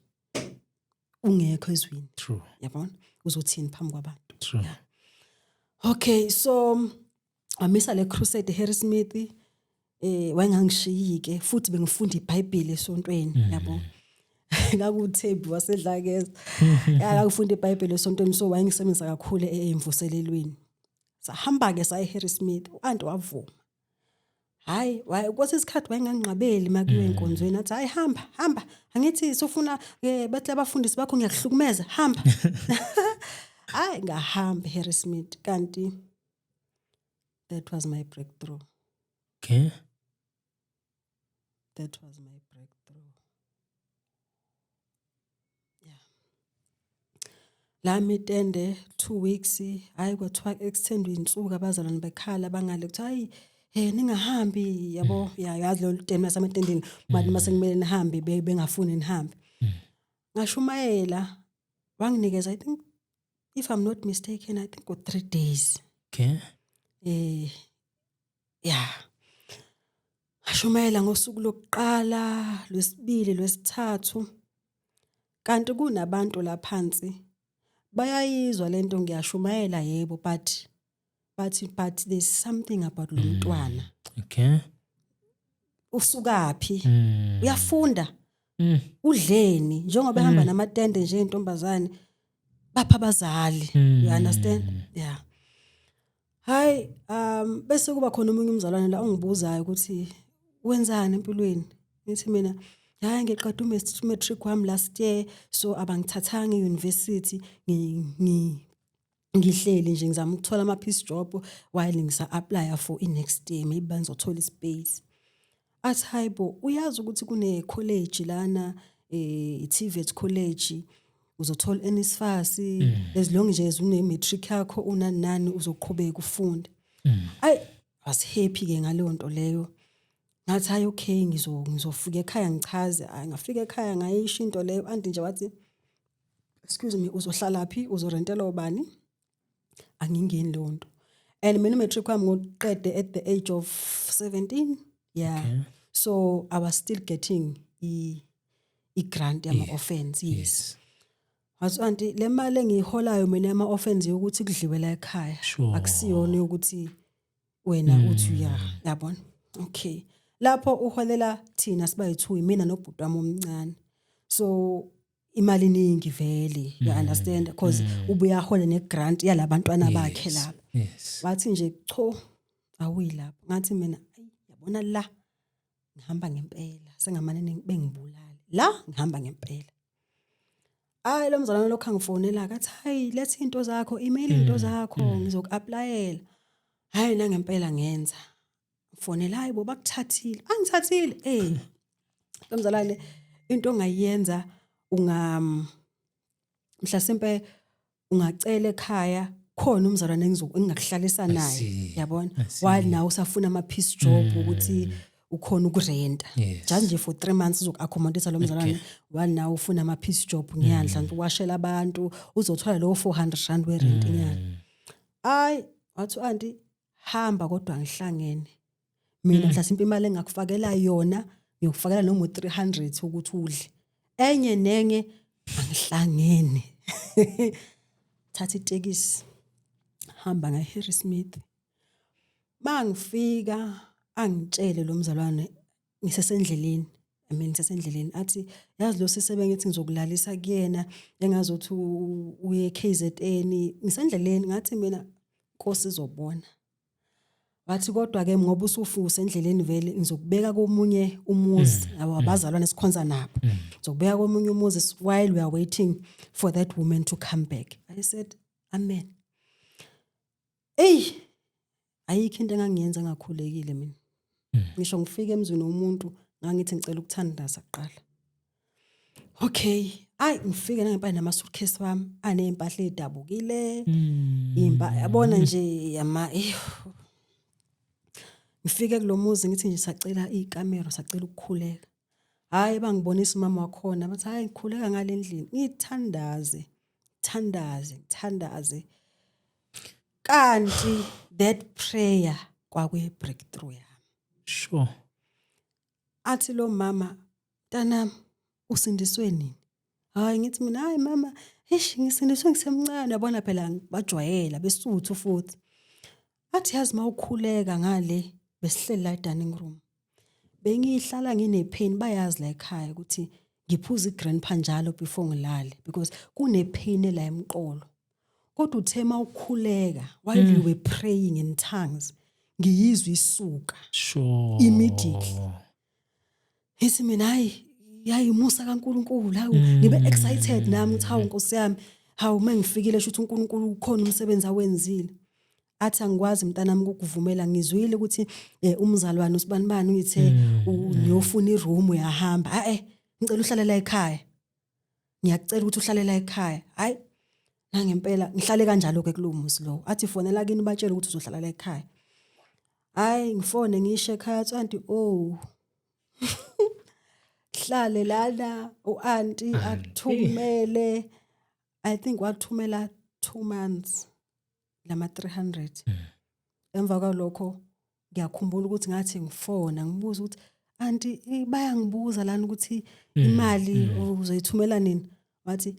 ungekho ezweni. True. Yabona? Uzothini phambi kwabantu. True. Yeah. Okay, so amisa le crusade Harrismith wayengangishiyike futhi bengifunda iBhayibheli esontweni, yabo. NgakuThebi wasedlakeza. Ngakufunda iBhayibheli esontweni so wayengisebenzisa kakhulu emvuselelweni. Sahamba ke saye Harrismith, uanti wavuma. Hayi, kwasisikhathi wayengangqabeli makuwe enkonzweni athi hayi hamba angithi sofuna bathi abafundisi bakho ngiyakuhlukumeza hamba. Hayi ngahamba Harrismith kanti that was my breakthrough. Okay. That was my breakthrough. Yeah. La mitende 2 weeks hayi kwathiwa extendwe insuku abazalwane bekhala bangale kuthi hayi ningahambi yabo yazi lo ntende nasematendeni manje mase kumele nihambe bengafuni nihambe. Ngashumayela wanginikeza I think if I'm not mistaken I think 3 days. Okay. Yeah. Ngashumayela ngosuku lokuqala, lwesibili, lwesithathu. Kanti kunabantu la phansi bayayizwa lento ngiyashumayela yebo but there's something about lo mntwana. Okay. Usukapi? Uyafunda? Udleni njengoba ehamba namatende nje intombazane bapha abazali. You understand? Yeah. Hayi bese kuba khona umunye umzalwane la ongibuzayo ukuthi wenzani empilweni. Ngithi mina hayi ngiqeda matric wami last year so abangithathanga euniversity ngihleli nje ngizama ukuthola ama piece job while ngisa apply for next year maybe banizothola ispace. Athi hayibo uyazi ukuthi kune college lana TVET college uzothola NSFAS as long as une matric yakho unanani uzoqhubeka ufunde. I was happy ke ngaleyo nto leyo. Ngathi hayi okay ngizofika ekhaya ngichaze ngafika ekhaya ngayisho into leyo anti nje wathi excuse me uzohlala phi uzorentela ubani angingeni lonto. And mina matric wami ngoqede at the age of 17. Yeah. Okay. So I was still getting I grant yama offense. Yes. Wathi anti le mali engiholayo mina ama offense ukuthi kudliwe la ekhaya. Akusiyona ukuthi wena uthi yabona. Okay. Lapho uholela thina sibayithu mina nobhuti wami omncane. So imali iningi vele. You understand because ubuya hola ne grant yalabantwana bakhe lapha. Yes. Wathi nje cho awuyilapho. Ngathi mina yabona la ngihamba ngempela sengamanene bengibulala. La ngihamba ngempela. Lo mzalwane lokho angifonela akathi hayi lethe into zakho email into zakho ngizokuapplyela. Hayi na ngempela ngenza. Fonela hayi bo bakuthathile. Angithathile. Lo mzalwane into ongayenza mhlasimpe ungacela ekhaya khona umzalwane engingakuhlalisa naye yabona while now usafuna ama piece job ukuthi ukhona ukurenta nje for 3 months uzokuaccommodate lo mzalwane while now ufuna ama piece job ngiyandla uwashela abantu uzothola lo 400 rand we rent inyanga. Wathi anti hamba kodwa ngihlangene mina mhlasimpe imali engakufakela yona ngiyokufakela noma 300 ukuthi udle enye nenye angihlangene. Thatha itekisi hamba ngaHarrismith. Mangifika angitshele lo mzalwane ngisesendleleni ngisesendleleni athi yazi lo sisebe ngithi ngizokulalisa kuyena engazothi uye KZN ngisendleleni ngathi mina Nkosi izobona. Wathi kodwa ke ngoba usufuse endleleni vele ngizokubeka komunye umuzi abazalwane sikhonza nabo. Ngizokubeka komunye umuzi while we are waiting for that woman to come back. I said amen. Ayikho into engangiyenza ngakhulekile mina. Ngisho ngifika emzini womuntu ngangithi ngicela ukuthandaza kuqala. Okay, ngifike ngempela nama suitcase wami anempahla edabukile. Yabona nje yama ngifike kulomuzi ngithi nje sacela ikamera sacela ukukhuleka. Hayi bangibonisa mama wakhona bathi hayi ngikhuleka ngalendlini ngithandaze kanti that prayer kwakwe breakthrough yami. Sure. Athi lo mama mntanami usindiswe nini? Hayi ngithi mina hayi mama ngisindiswe ngisemncane yabona phela bajwayela besuthu futhi. Athi yazi mawukhuleka ngale besihleli la dining room. Bengihlala nginepain bayazi la ekhaya ukuthi ngiphuza igrandpa njalo before ngilale because kunepain la emqolo. Kodwa uthema ukukhuleka while you were praying in tongues ngiyizwa isuka. Sure. Immediately. Ngithi mina hayi musa kaNkulunkulu hawu ngibe excited nami ukuthi hawu Nkosi yami hawu mangifikile shothi uNkulunkulu ukhona umsebenzi awenzile. Athi angikwazi mntanami ukuvumela ngizwile ukuthi umzalwane usibanibani uyithe uyofuna iroom uyahamba ngicela uhlale la ekhaya ngiyacela ukuthi uhlale la ekhaya hayi nangempela ngihlale kanjalo ke kulumuzi lo athi fonela kini batshela ukuthi uzohlala la ekhaya hayi ngifone ngisho ekhaya athi hlale lana uanti akuthumele I think wathumela 2 months lama 300. Emva kwalokho ngiyakhumbula ukuthi ngathi ngifona ngibuza ukuthi anti bayangibuza lana ukuthi imali uzoyithumela nini wathi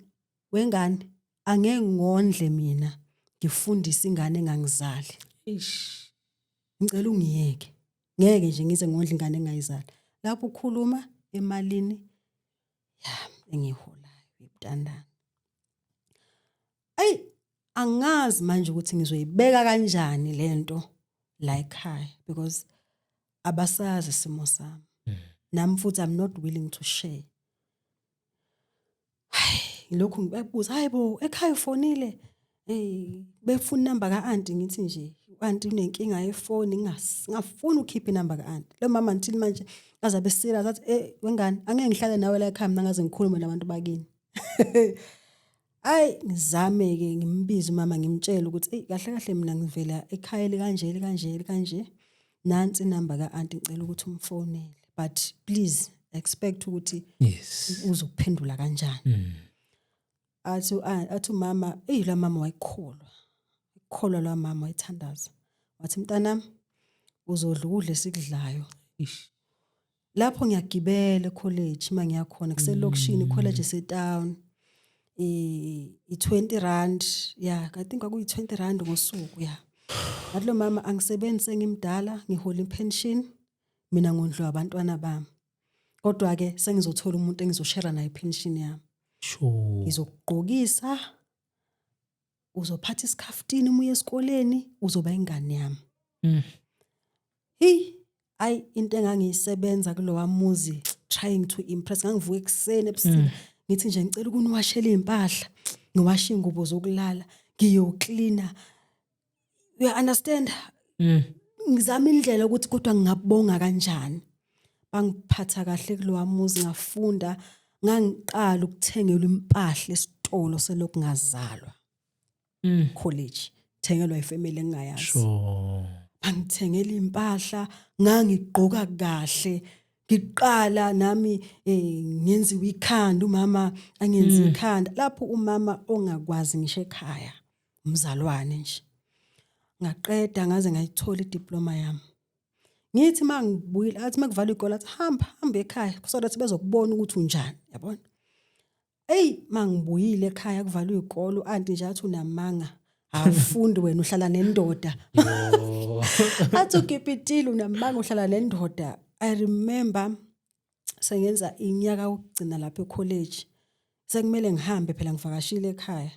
wengane angeke ngondle mina ngifundisa ingane engangizali. Ngicela ungiyeke ngeke nje ngize ngondle ingane engayizali lapho ukhuluma emalini engiholayo ebutandana. angazi manje ukuthi ngizoyibeka kanjani lento la ekhaya because abasazi isimo sami. Nami futhi I'm not willing to share. Lokhu ngibabuza hayibo ekhaya ufonile befuna number ka-auntie ngithi nje auntie unenkinga yefoni ngingafuni ukhipha inamba ka-auntie. Lo mama until manje azabe serious athi wengane angeke ngihlale nawe la ekhaya mina ngaze ngikhulume nabantu bakini. Ay ngizame ke ngimbize mama ngimtshela ukuthi kahle kahle mina ngivela ekhaya kanje nansi inamba ka-auntie ngicela ukuthi umfonele but please expect ukuthi yes uzokuphendula kanjani. Athi mama la mama wayikholwa la mama wayithandaza wathi mntanami uzodla ukudla esikudlayo. Lapho ngiyagibela ecollege mangiyakhona kuselokishini college esetown i20 rand I think kwakuyi 20 rand ngosuku ngathi lo mama angisebenzi sengimdala ngihola ipension mina ngondliwa abantwana bami kodwa ke sengizothola umuntu engizoshare naye ipension yami. Sure. Ngizokugqokisa uzophatha isikhaftini umuye esikoleni uzoba ingane yami. Ay into engangisebenza kulowa muzi trying to impress ngangivuka ekseni ebusika ngithi nje ngicela ukuniwashela impahla ngiwasha ingubo zokulala ngiyoklina. You understand? Ngizama indlela ukuthi kodwa ngingabonga kanjani. Bangiphatha kahle kulowa muzi ngafunda ngangiqala ukuthengelwa impahla esitolo selokhu ngazalwa. College thengelwa ifamily engayazi. Sure. Bangithengela impahla ngangigqoka kahle ngiqala nami ngenziwe ikhanda umama angenzi ikhanda lapho umama ongakwazi ngisho ekhaya umzalwane nje. Ngaqeda ngaze ngayithola idiploma yami. Ngithi mangibuyile athi makuvala igoli athi hamba ekhaya so that bezokubona ukuthi unjani yabona. Mangibuyile ekhaya kuvalwe igoli auntie nje athi unamanga awufundi wena uhlala nendoda. Athi ukipitile unamanga uhlala nendoda. I remember sengenza iminyaka ukugcina lapha ecollege sekumele ngihambe phela ngivakashile ekhaya.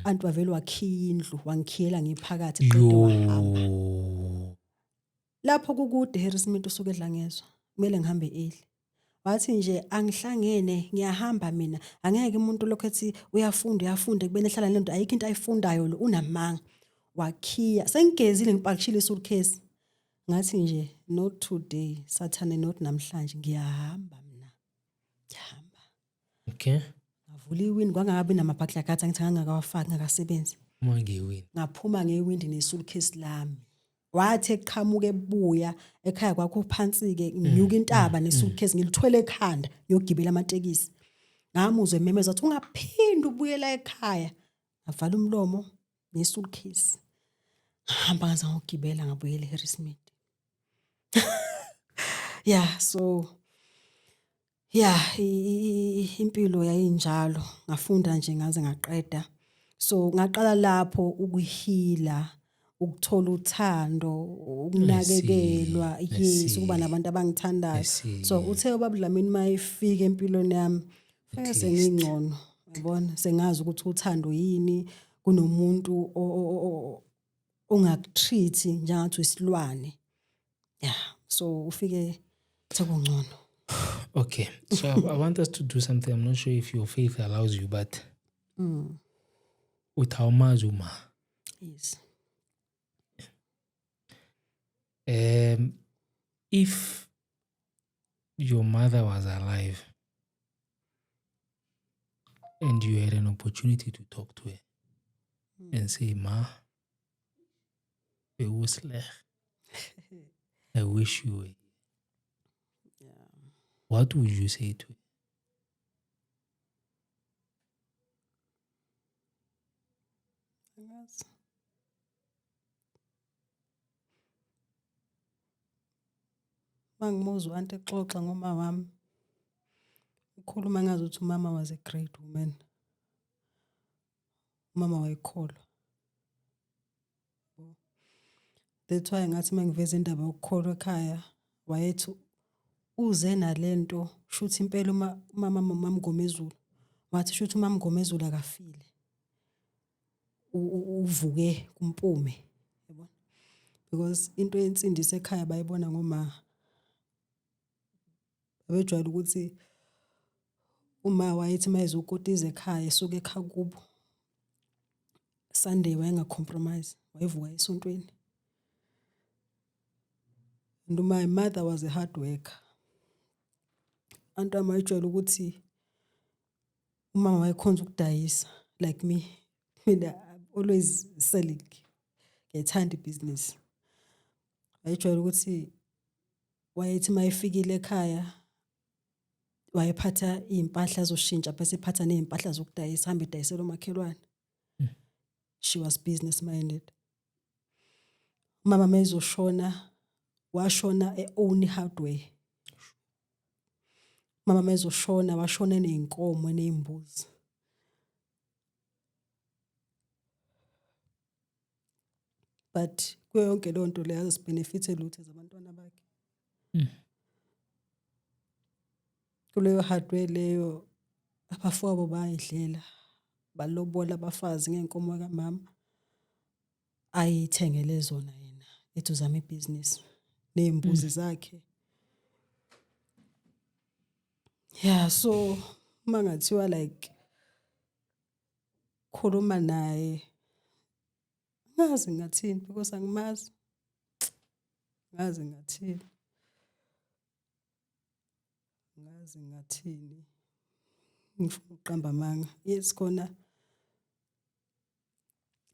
Auntie wavele wakhiya indlu wangikhiyela ngiphakathi qede wahamba. Lapho kukude Harrismith usuke edlangezwa kumele ngihambe early. Wathi nje angihlangene ngiyahamba mina angeke umuntu lokho ethi uyafunda kubene ehlala lento ayikho into ayifundayo lo unamanga. Wakhiya sengigezile ngipakishile suitcase ngathi nje not today Saturday not namhlanje ngiyahamba mina. Ngiyahamba. Okay. Ngavula iwindi kwangabe namabhakla gathi ngithi ngangakawafaki ngakasebenzi. Ngewindi. Ngaphuma ngewindi nesuitcase lami. Wathi eqhamuke ebuya ekhaya kwakho phansi ke nginyuka intaba nesuitcase ngilithwele ekhanda ngiyogibela amatekisi. Ngamuzwe memeza athi ungaphinda ubuyela ekhaya. Ngavala umlomo nesuitcase. Ngihamba ngaze ngogibela ngabuyela eHarrismith. So impilo yayinjalo ngafunda nje ngaze ngaqeda. So ngaqala lapho ukuhila ukuthola uthando ukunakekelwa ukuba nabantu abangithandayo. So uthe uBabudlamini mayifika empilweni yami fese ngingcono yabona sengazi ukuthi uthando yini kunomuntu ongakutreat njengathi isilwane. So ufike sekungcono. Okay, so I want us to do something. I'm not sure if your faith allows you, but utawumazuma. Yes. If your mother was alive and you had an opportunity to talk to her and say, Ma, I wish you were. What would you say to her? Mangimuzwa ante xoxa ngoma wami. Ukhuluma ngazi ukuthi umama was a great woman. Umama wayekholwa. That's why ngathi mangiveza indaba yokukholwa ekhaya wayethi uze nalento shuthi impela umama Mgomezulu wathi shuthi umama Mgomezulu akafile. uvuke kumpume, yabona, because into yensindisa ekhaya bayibona ngoma. Babejwayele ukuthi uma wayethi mayize ukotiza ekhaya esuke ekhaya kubo, Sunday wayengacompromise, wayevuka esontweni. And my mother was a hard worker. Antu amayijwayele ukuthi umama wayekhonza ukudayisa like me. Mina I'm always selling. Ngiyayithanda ibhizinisi. Wayejwayele ukuthi wayethi mayifikile ekhaya wayephatha impahla zoshintsha bese ephatha nezimpahla zokudayisa hambe edayisela umakhelwane. She was business minded. Mama mezoshona washona own hardware. Mama mezoshona washona neinkomo nezimbuzi. But kuyo yonke lonto le azibhenefithe lutho zabantwana bakhe. Kuleyo hardware leyo abafowabo bayidlela balobola abafazi ngenkomo kaMama ayithengele zona yena ethi uzama ibusiness nezimbuzi zakhe. Yeah, so mangathiwa like khuluma naye ngazi ngathini because angimazi. Ngazi ngathini. Ngifuna uqamba amanga. Yes khona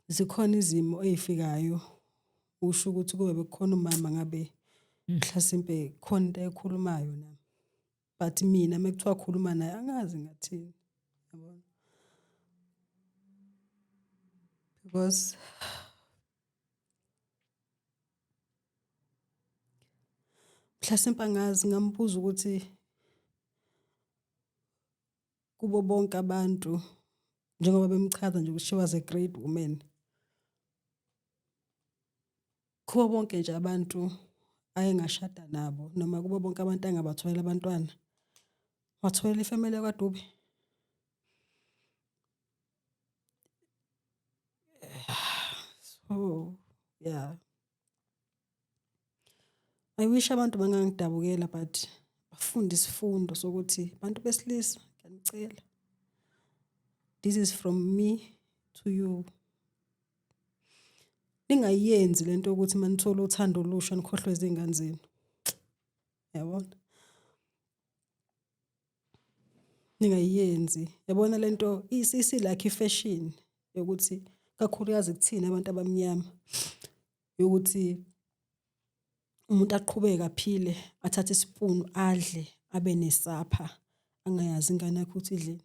zikhona izimo ezifikayo usho ukuthi kube bekhona umama ngabe mhlasimpe khona into ekhulumayo nami. But mina mekuthiwa khuluma naye angazi ngathini. Yabona? Because mhlasimpe angazi ngambuza ukuthi kubo bonke abantu njengoba bemchaza nje ukuthi she was a great woman. Kubo bonke nje abantu ayengashada nabo noma kubo bonke abantu angabatholela abantwana. Watholela ifamily yakwaDube. So yeah. I wish abantu bangangidabukela but bafunde isifundo sokuthi abantu besilisa ngiyanicela. This is from me to you. Ningayenzi lento ukuthi manithola uthando olusha nikhohlwe izingane zenu. Yabona? Ningayenzi. Yabona lento isi like ifashion yokuthi kakhulukazi kuthina abantu abamnyama yokuthi umuntu aqhubeka aphile athathe ispoon adle abe nesapha angayazi ingane yakhe ukuthi idleni.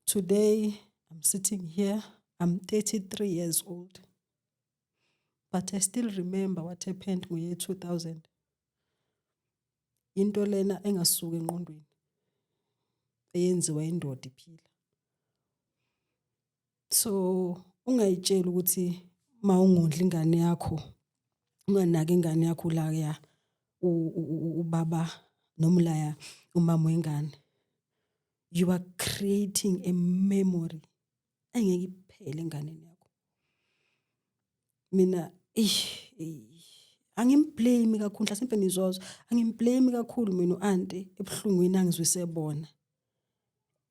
Today I'm sitting here, I'm 33 years old, but I still remember what happened in the year 2000. Into lena engasuka engqondweni eyenziwa indoda iphila. So ungayitshela ukuthi mawungondla ingane yakho unganaki ingane yakho la ya ubaba noma la ya umama wengane. You are creating a memory engeke iphele enganeni yakho. Mina angimblame kakhulu mhlasimpe nizozo angimblame kakhulu mina uauntie ebuhlungwini angizwise bona.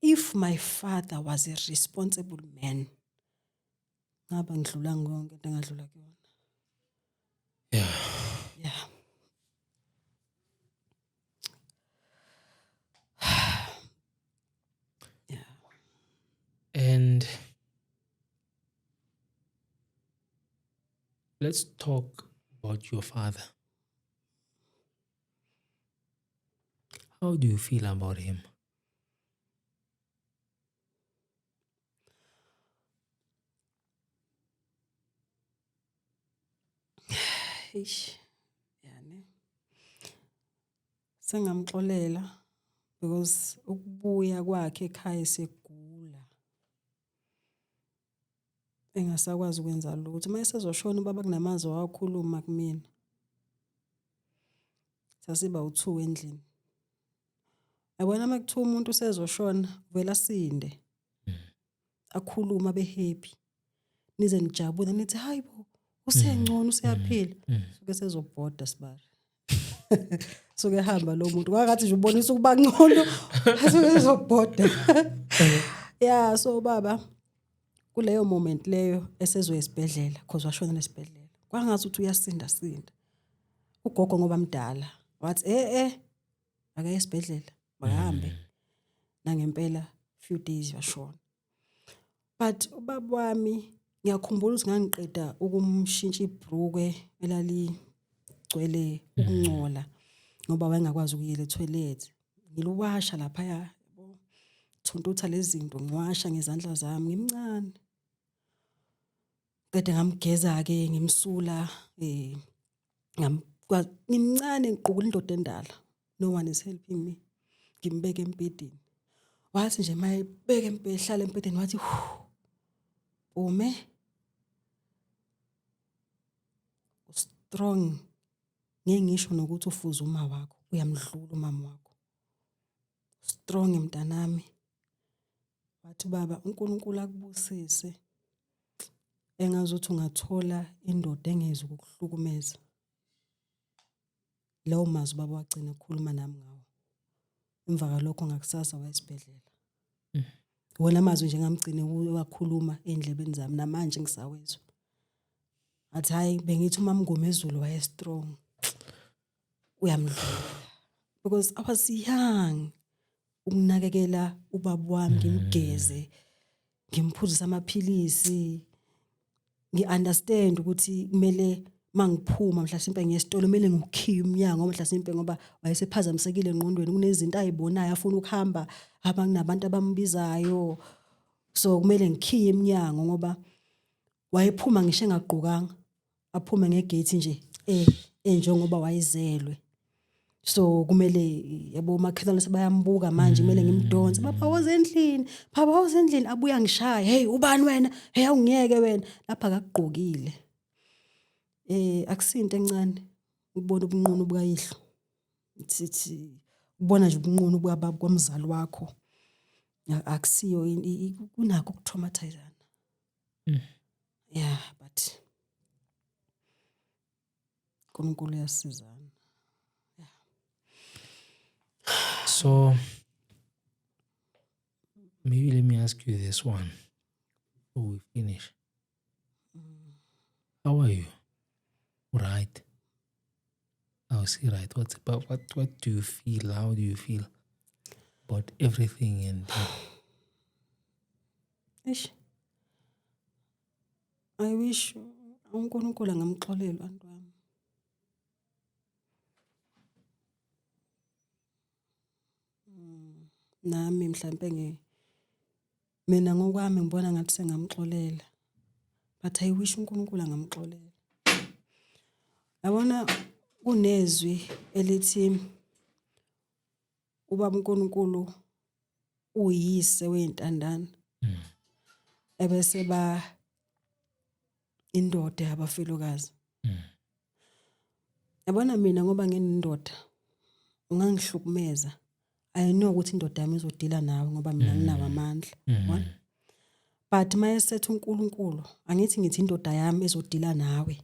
If my father was a responsible man ngaba ngidlula ngonke into engadlula kuyona. Yeah. Yeah. Yeah. And let's talk about your father. How do you feel about him? Yani sengamxolela because ukubuya kwakhe ekhaya segula engasakwazi ukwenza lutho mayesezoshona ubaba kunamazwi wakhuluma kumina sasiba u2 endlini. Yabona makuthiwa umuntu usezoshona vela sinde akhuluma behappy nize nijabule nithi hayibo usengcono useyaphila suke sezobhoda sibari suke hamba lo muntu kwakathi nje ubonisa ukuba ngcono suke sezobhoda yeah so baba kuleyo moment leyo esezoya esibhedlela because washona esibhedlela kwangathi uthi uyasinda ugogo ngoba mdala wathi ake esibhedlela bahambe nangempela few days washona but ubaba wami ngiyakhumbula ukuthi ngangiqeda ukumshintsha ibhruke elaligcwele ukungcola ngoba wayengakwazi ukuyela etoilet ngiluwasha lapha yabo thuntutha lezi zinto ngiwasha ngezandla zami ngimncane kade ngamgeza ke ngimsula ngimncane ngiqukula indoda endala no one is helping me ngimbeke empedeni wathi nje mayebeke ehlala empedeni wathi ume strong ngisho nokuthi ufuza uma wakho uyamdlula umama wakho strong mntanami wathi baba uNkulunkulu akubusise engazuthi ungathola indoda engeze ukuhlukumeza lawo mazwi baba wagcina ukukhuluma nami ngawo emva kwalokho ngakusasa wayesibhedlela wona amazwi nje ngamgcine wakhuluma endlebeni zami namanje ngisawezwa athi hayi bengithi umama Ngomezulu waye strong uyamdlula because I was young ukunakekela ubaba wami ngimgeze ngimphuzisa amaphilisi ngiunderstand ukuthi kumele mangiphuma mhlasimpe ngesitolo kumele ngikhiye umnyango mhlasimpe ngoba wayesephazamisekile engqondweni kunezinto ayibonayo afuna ukuhamba kunabantu abambizayo so kumele ngikhiye iminyango ngoba wayephuma ngisho engagqokanga aphume ngegate nje njengoba wayezelwe so kumele yabo makhelwane sebayambuka manje kumele ngimdonse baba woze endlini abuya ngishaya hey ubani wena hey awungiyeke wena lapha akagqokile akusinto encane ubona ubunqunu bukayihlo sithi ubona nje ubunqunu bukababa kwamzali wakho akusiyo kunakho ukutraumatizana yeah but uNkulunkulu uyasizana. So maybe let me ask you this one before we finish. How are you? Right. I'll say right. What do you feel? How do you feel about everything and I wish uNkulunkulu angamxolela abantu bami. Nami mhlambe mina ngokwami ngibona ngathi sengamxolela. But I wish uNkulunkulu angamxolela. Yabona kunezwi elithi ubaba uNkulunkulu uyise weyintandane. Ebese ba indoda yabafelokazi. Yabona mina ngoba nginendoda ungangihlukumeza. I know ukuthi indoda yami izodila nawe ngoba mina nginawo amandla. But mayesethu uNkulunkulu ngithi indoda yami ezodila nawe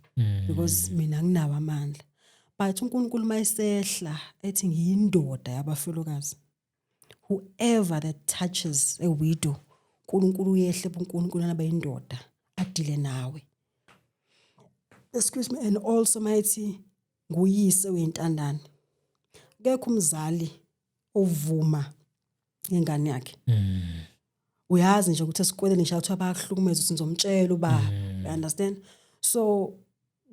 because mina nginawo amandla. But uNkulunkulu mayesehla ethi ngiyindoda yabafelokazi. Whoever that touches a widow uNkulunkulu uyehle uNkulunkulu anabe indoda adile nawe. Excuse me, and also mayithi nguyise weyintandane. Akekho umzali ovuma ingane yakhe. Uyazi nje ukuthi esikoleni ngisho ukuthi abakhlukumeza sinzomtshela uba you understand. So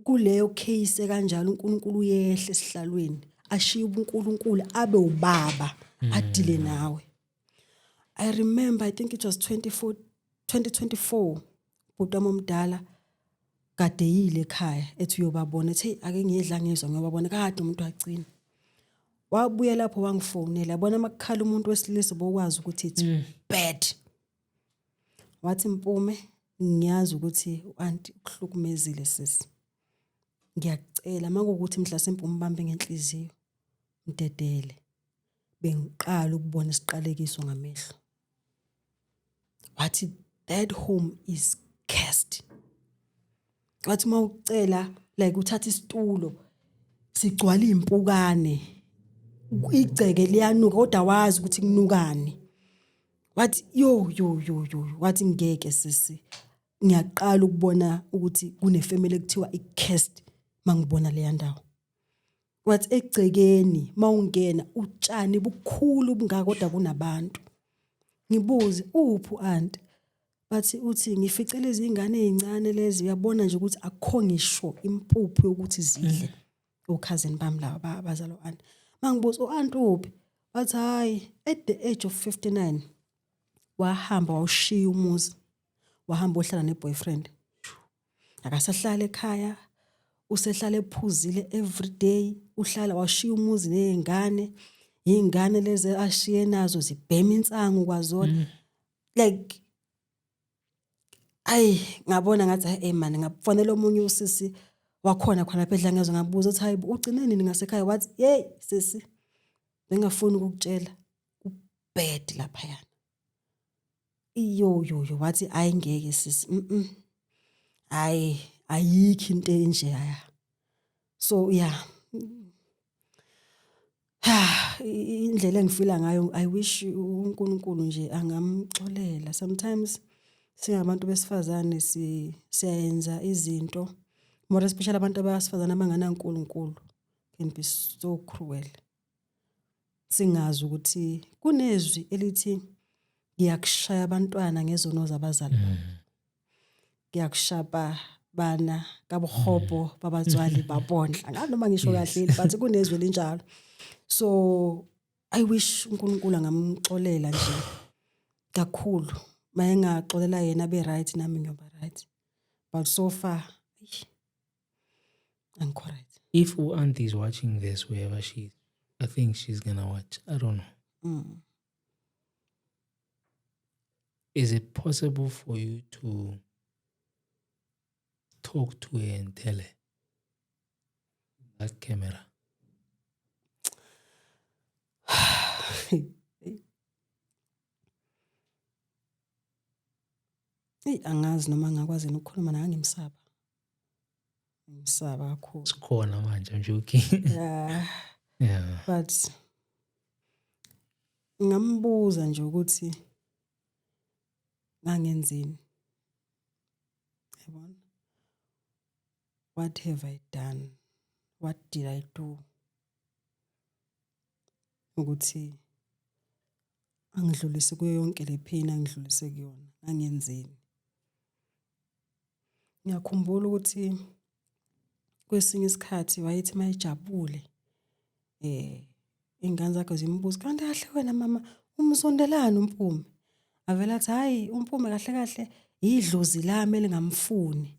kuleyo case kanjalo uNkulunkulu uyehle esihlalweni ashiye uNkulunkulu abe ubaba adile nawe. I remember I think it was 2024 ubhuti wami omdala kade yile ekhaya ethi uyobabona ethi ake ngiyedla ngizwa ngiyobabona kade umuntu agcina wabuye lapho wangifonela yabona makukhala umuntu wesilisa bokwazi ukuthi it's bad wathi Mpume ngiyazi ukuthi uanti ukuhlukumezile sisi ngiyakucela makuthi mhlasimpe umbambe ngenhliziyo mdedele bengiqala ukubona isiqalekiso ngamehlo wathi that home is cursed. Wathi mawucela like uthatha isitulo sigcwala impukane, igceke liyanuka kodwa wazi ukuthi kunukani. Wathi yo wathi ngeke sisi, ngiyaqala ukubona ukuthi kunefamily ekuthiwa icursed mangibona le ndawo. Wathi egcekeni mawungena utshani bukhulu bungaka kodwa kunabantu. Ngibuze uphu aunt, bathi uthi ngificela izingane ezincane lezi, uyabona nje ukuthi akukho ngisho impuphu yokuthi zidle. Okhazini bami laba abazalo aunt. Mangibuza aunt uphi? Bathi hayi, at the age of 59 wahamba wawushiya umuzi, wahamba ohlala neboyfriend. Akasahlala ekhaya, usehlala ephuzile every day, uhlala washiya umuzi nezingane, izingane lezi ashiye nazo zibhema insangu kwazona. Like ngabona ngathi man ngakufanele omunye usisi wakhona khona phedla ngezwe, ngabuza uthi hayi ugcine nini ngasekhaya? Wathi hey sisi, bengafuni ukukutshela kubed lapha yana. Iyo wathi ngeke sisi, ayikho into enje haya. So yeah, indlela engifila ngayo, I wish uNkulunkulu nje angamxolela. Sometimes singabantu besifazane siyayenza izinto, more especially abantu abasifazane abanganaNkulunkulu, can be so cruel. Singazi ukuthi kunezwi elithi ngiyakushaya abantwana ngezono zabazali babo, ngiyakushapa bana kabuhobo babazwali babondla. Ngabe noma ngisho kahle but kunezwi elinjalo. So I wish uNkulunkulu angamxolela nje kakhulu, mayengaxolela yena be right nami ngiyoba right, but so far I'm correct. If auntie is watching this wherever she is, I think she's gonna watch. I don't know. Is it possible for you to talk to her and tell her that camera? Angazi noma ngakwazi ukukhuluma naye, ngimsaba kakhulu. Sikhona manje, I'm joking. Yeah. But ngambuza nje ukuthi ngangenzini. Yabona? What have I done? What did I do? Ukuthi angidlulise kuyo yonke le pain angidlulise kuyona, ngangenzini. Ngiyakhumbula ukuthi kwesinye isikhathi wayethi mayijabule ingane zakhe zimbuza, kanti kahle wena mama umsondelana uMpumi? Avela athi hayi uMpumi kahle idlozi lami elingamfuni,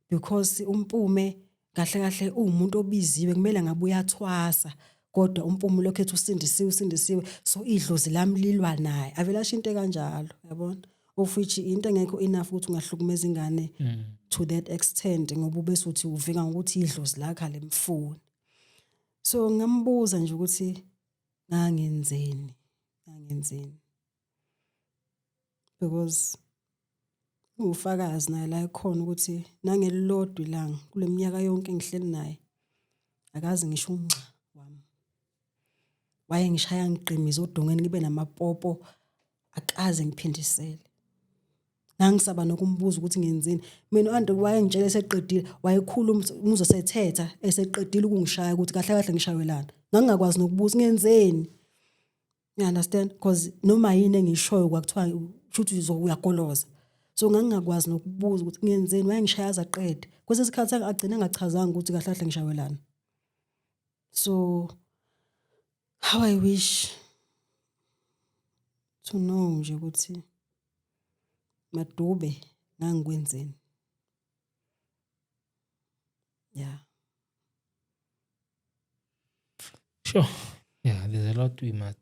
because uMpume kahle umuntu obiziwe kumele ngabe uyathwasa, kodwa uMpumi lokho ethi usindisiwe, so idlozi lami lilwa naye. Avela asho into kanjalo, yabona, of which into engekho enough ukuthi ungahlukumeza ingane to that extent, ngoba ubese uthi uvika ngokuthi idlozi lakhe alemfuni. So ngambuza nje ukuthi ngangenzeni, because ufakazi naye la ekhona ukuthi nangelilodwa ilanga kule minyaka yonke ngihleli naye akazi ngisho unxa wami. Waye ngishaya ngiqimiza odongeni libe namapopo, akaze ngiphindisele. Nangisaba nokumbuza ukuthi ngenzini. Mina uAnti waye ngitshela eseqedile, wayekhuluma uzosethetha eseqedile ukungishaya ukuthi kahle ngishayelana. Ngangakwazi nokubuza ngenzeni. You understand? Because noma yini engishoyo kwakuthiwa futhi uyagoloza. So ngangakwazi nokubuza ukuthi ngenzeni, waye ngishaya zaqede. Kwese isikhathi agcina ngachazanga ukuthi kahle ngishayelana. So how I wish to know nje ukuthi Madube ngangikwenzeni. Yeah. Sure. Yeah, there's a lot we must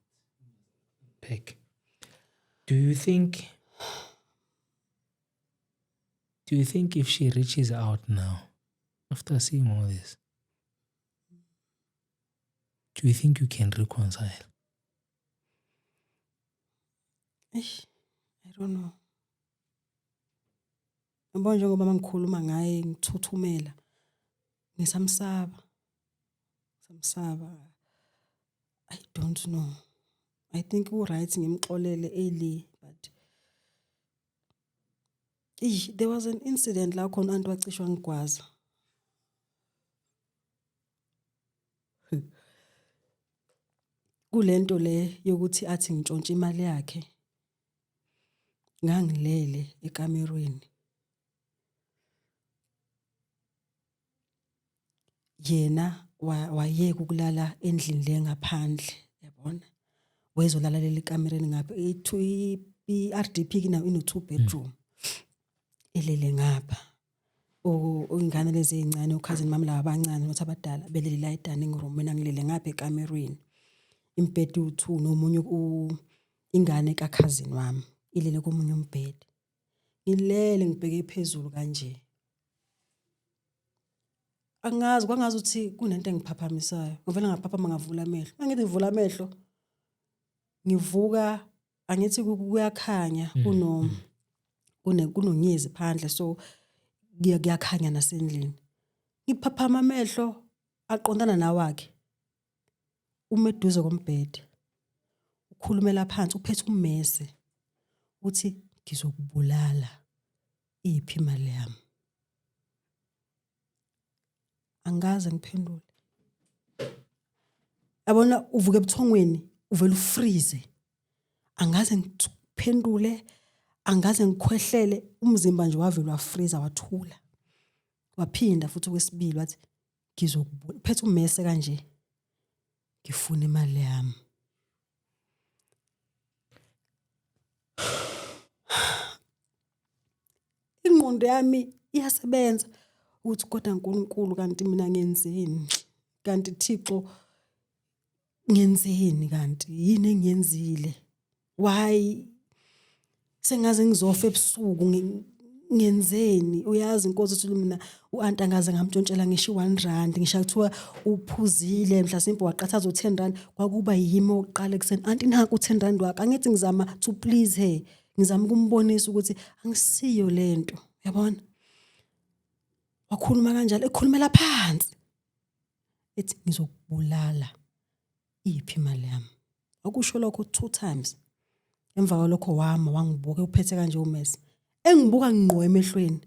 pick. Do you think if she reaches out now, after seeing all this, do you think you can reconcile? I don't know. Yabona njengoba mangikhuluma ngaye ngithuthumela ngisamsaba. I don't know. I think right ngimxolele early but there was an incident la khona uNti wacishwa ngigwaza. Kulento le yokuthi athi ngitshontshe imali yakhe. Ngangilele ekamerweni. Yena wayeka ukulala endlini le ngaphandle, yabona? Wezolala leli kamereni ngapha. I-RDP kina ino 2 bedroom. Elele ngapha. Ingane lezi ezincane ukhazini mami laba abancane nothi abadala belele la dining room mina ngilele ngapha ekamerweni. Imbhede u2 nomunye ingane kakhazini wami ilele komunye umbhede. Ngilele ngibheke phezulu kanje. Angazi kwangazi ukuthi kunento engiphaphamisayo. Ngivela ngaphaphama ngavula amehlo. Mangithi ngivula amehlo ngivuka angithi kuyakhanya kunonyezi phandle so kuyakhanya nasendlini. Ngiphaphama amehlo aqondana nawakhe. Umeduze kombhede. Ukhulumela phansi uphethe ummese. Uthi ngizokubulala. Iphi imali yami? Angaze ngiphendule. Yabona uvuke ebuthongweni uvela ufreeze. Angaze ngiphendule, angaze ngikhwehlele, umzimba nje wavela wafreeze wathula. Waphinda futhi okwesibili wathi ngizokubona. Phethe ummese kanje. Ngifuna imali yami. Ingqondo yami iyasebenza ukuthi kodwa uNkulunkulu kanti mina ngenzeni? Kanti Thixo ngenzeni kanti? Yini engiyenzile? Why sengaze ngizofa ebusuku ngenzeni? Uyazi inkosi ukuthi mina uAnti angaze ngamtshontshela ngisho 1 rand ngisho kuthiwa uphuzile mhlasimpe waqathaza u10 rand kwakuba yimi oqala ekseni Anti naku u10 rand wakhe angithi ngizama to please her ngizama ukumbonisa ukuthi angisiyo lento yabona wakhuluma kanjalo ekhulumela phansi ethi ngizokubulala iphi imali yami akusho lokho 2 times emva kwalokho wangibuka uphethe kanje uMessi engibuka ngqo emehlweni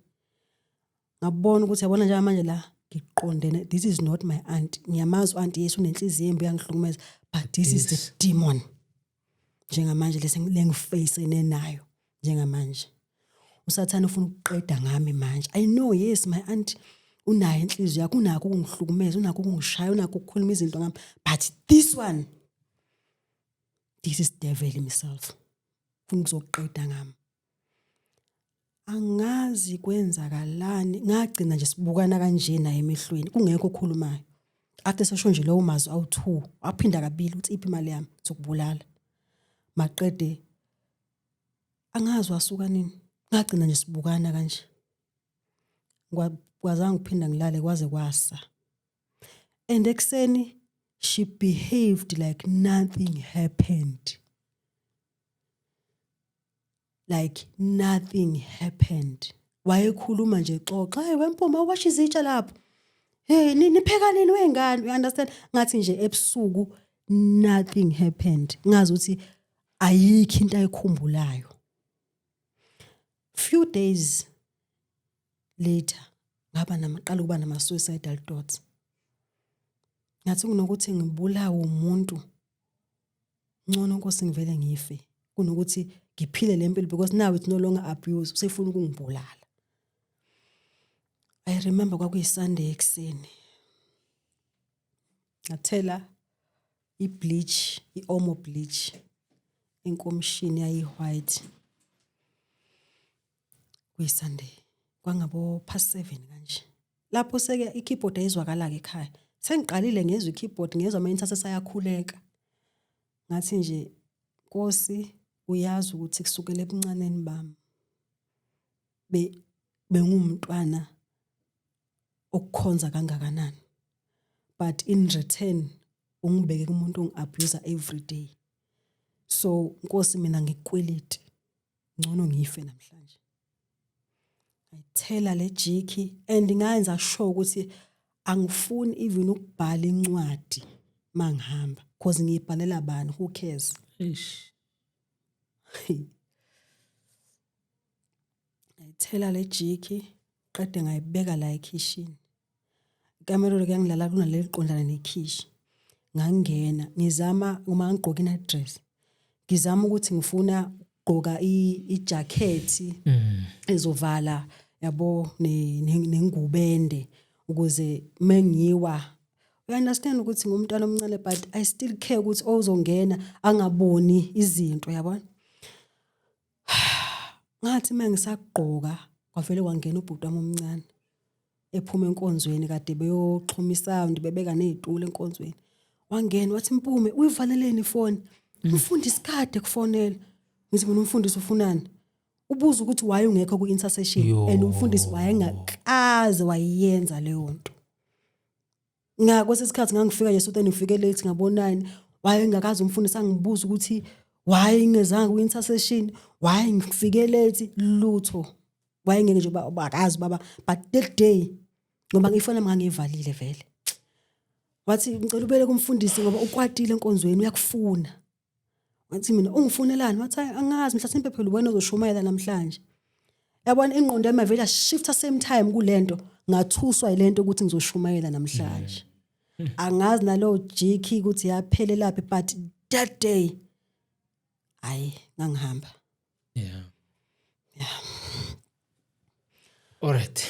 ngabona ukuthi yabona nje manje la ngiqondene this is not my aunt ngiyamazi uAnti Yesu unenhliziyo embi yangihlukumeza but this is the demon njengamanje lengiface nenayo njengamanje uSathane ufuna ukuqeda ngami manje I know yes my aunt unayo inhliziyo yakho unakho ukungihlukumeza unakho ukungishaya unakho ukukhuluma izinto ngami but this one this is devil himself ufuna ukuzoqeda ngami angazi kwenzakalani ngagcina nje sibukana kanje naye emehlweni kungekho okhulumayo after sesho nje lowo mazwi awu2 waphinda kabili uthi iphi imali yami zokubulala maqede angazi wasuka nini ngagcina nje sibukana kanje kwazange kuphinda ngilale kwaze kwasa and ekseni she behaved like nothing happened. Like nothing happened. Wayekhuluma nje xoxa, "Hey wempuma washa izitsha lapho." "Hey nipheka nini wengane?" You understand? Ngathi nje ebusuku nothing happened. Ngazi ukuthi ayikho into ayikhumbulayo. Few days later ngaqala ukuba nama suicidal thoughts. Ngathi kunokuthi ngibulawe umuntu ngcono Nkosi ngivele ngife kunokuthi ngiphile lempilo because now it's no longer abuse usefuna ukungibulala. I remember kwakuyiSunday ekseni. Ngathela ibleach, iOmo bleach enkomishini yayi white. KuyiSunday. Kwangabo past 7 kanje. Lapho seke ikeyboard ayizwakala ke ekhaya. Sengiqalile ngezwe ikeyboard ngezwe ama-intercessor ayakhuleka. Ngathi nje Nkosi uyazi ukuthi kusukela ebuncaneni bami bengumntwana okukhonza kangakanani but in return ungibeke kumuntu ongiabuser every day so Nkosi mina ngikukweleti ngcono ngife namhlanje ngayithela le jiki and ngayenza sure ukuthi angifuni even ukubhala incwadi mangihamba because ngiyibhalela bani who cares. Eish. Ngayithela le jiki qede ngayibeka la ekitchen. Ikamero ngiyangilala kunaleli qondana nekhishi. Ngangena ngizama uma ngigqoka ina dress. Ngizama ukuthi ngifuna ukugqoka ijacket ezovala yabo nengubende ukuze mengiwa. You understand ukuthi ngumntwana omncane but I still care ukuthi ozongena angaboni izinto yabona. Ngathi mengisagqoka kwavele kwangena ubhuti wami omncane ephuma enkonzweni kade beyoxhuma isound bebeka nezitulo enkonzweni. Wangena wathi Mpumi uyivaleleni ifoni. Umfundisi kade kufonela. Ngithi mina umfundisi ufunani? Ubuza ukuthi waye ungekho ku intercession and umfundisi wayengakaze wayenza leyo nto. Kwesisikhathi ngangifika nje sokuthi ngifike late ngabo9 wayengakaze umfundisi angibuza ukuthi why ngezange ku intercession, why ngifike late lutho. Wayengeke nje bakazi baba but that day ngoba ngifona mangivalile vele. Wathi ngicela ubele kumfundisi ngoba ukwatile enkonzweni uyakufuna. Wathi mina ungifunelani? Wathi angazi mhlasimpe phela ubona uzoshumayela namhlanje. Yabona ingqondo yami vele shift same time kulento ngathuswa ilento ukuthi ngizoshumayela namhlanje. Angazi nalo jiki ukuthi yaphelela laphi but that day ay ngangihamba. Yeah. Yeah. All right.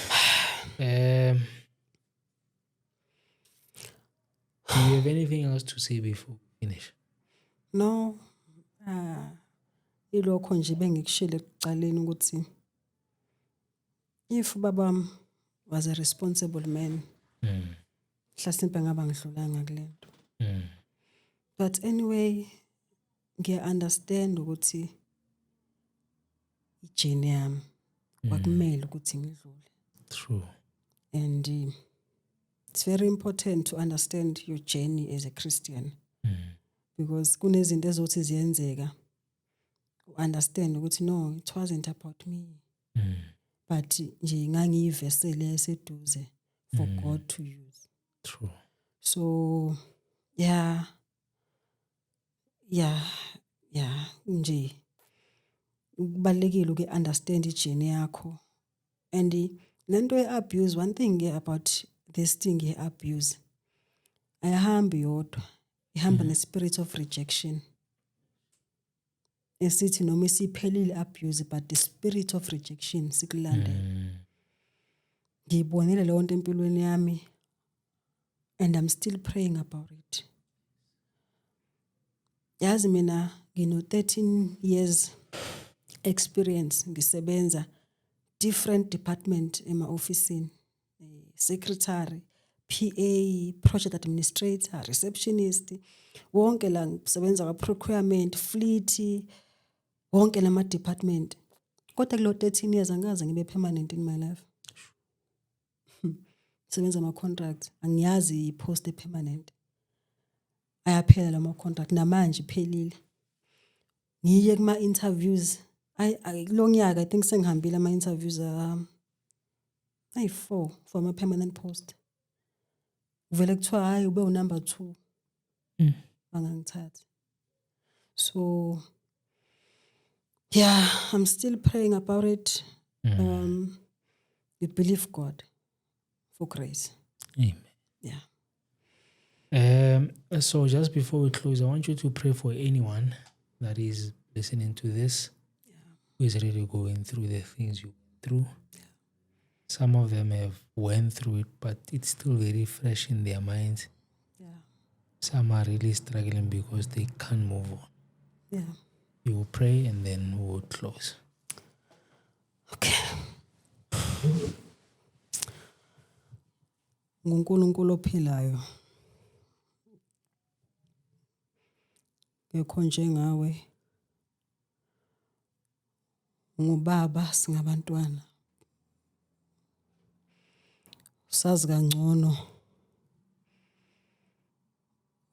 Do you have anything else to say before we finish? No. Ilokho nje bengikushilo ekuqaleni ukuthi if baba was a responsible man. Mhlasimpe ngaba ngidlulanga kulento. But anyway, ngiya-understand ukuthi ijene yami kwakumele ukuthi ngidlule. True. And it's very important to understand your journey as a Christian. Because kunezinto ezothi ziyenzeka. Understand ukuthi no, it wasn't about me. But nje ngangiyivesele eseduze for God to use. True. So yeah, nje kubalekile uke understand ijene yakho. And lento ye-abuse, one thing about this thing ye-abuse, ayihambi yodwa, ihamba ne-spirit of rejection. Esithi noma isiphelile abuse but the spirit of rejection sikulandela. Ngiyibonile leyo nto empilweni yami and I'm still praying about it. Yazi mina ngino 13 years experience ngisebenza different department ema officeini, secretary, PA, project administrator, receptionist, wonke la ngisebenza ka procurement, fleet, wonke lama department. Kodwa kulo 13 years angaze ngibe permanent in my life. Sebenza ama contracts, angiyazi ipost permanent. Ayaphela lama contract namanje iphelile. Ngiye kuma interviews, long nyaka I think sengihambile ama interviews 4 for ama permanent post. Vele kuthiwa hayi ube u number 2. Bangangithatha. So yeah, I'm still praying about it. We believe God for grace. Amen. Yeah. So just before we close, I want you to pray for anyone that is listening to this, who is really going through the things you went through. Some of them have went through it, but it's still very fresh in their minds. Some are really struggling because they can't move on. Yeah. You will pray and then we will close. Okay. nguNkulunkulu ophilayo. Ngekho njengawe. Ngubaba singabantwana. Sazi kangcono.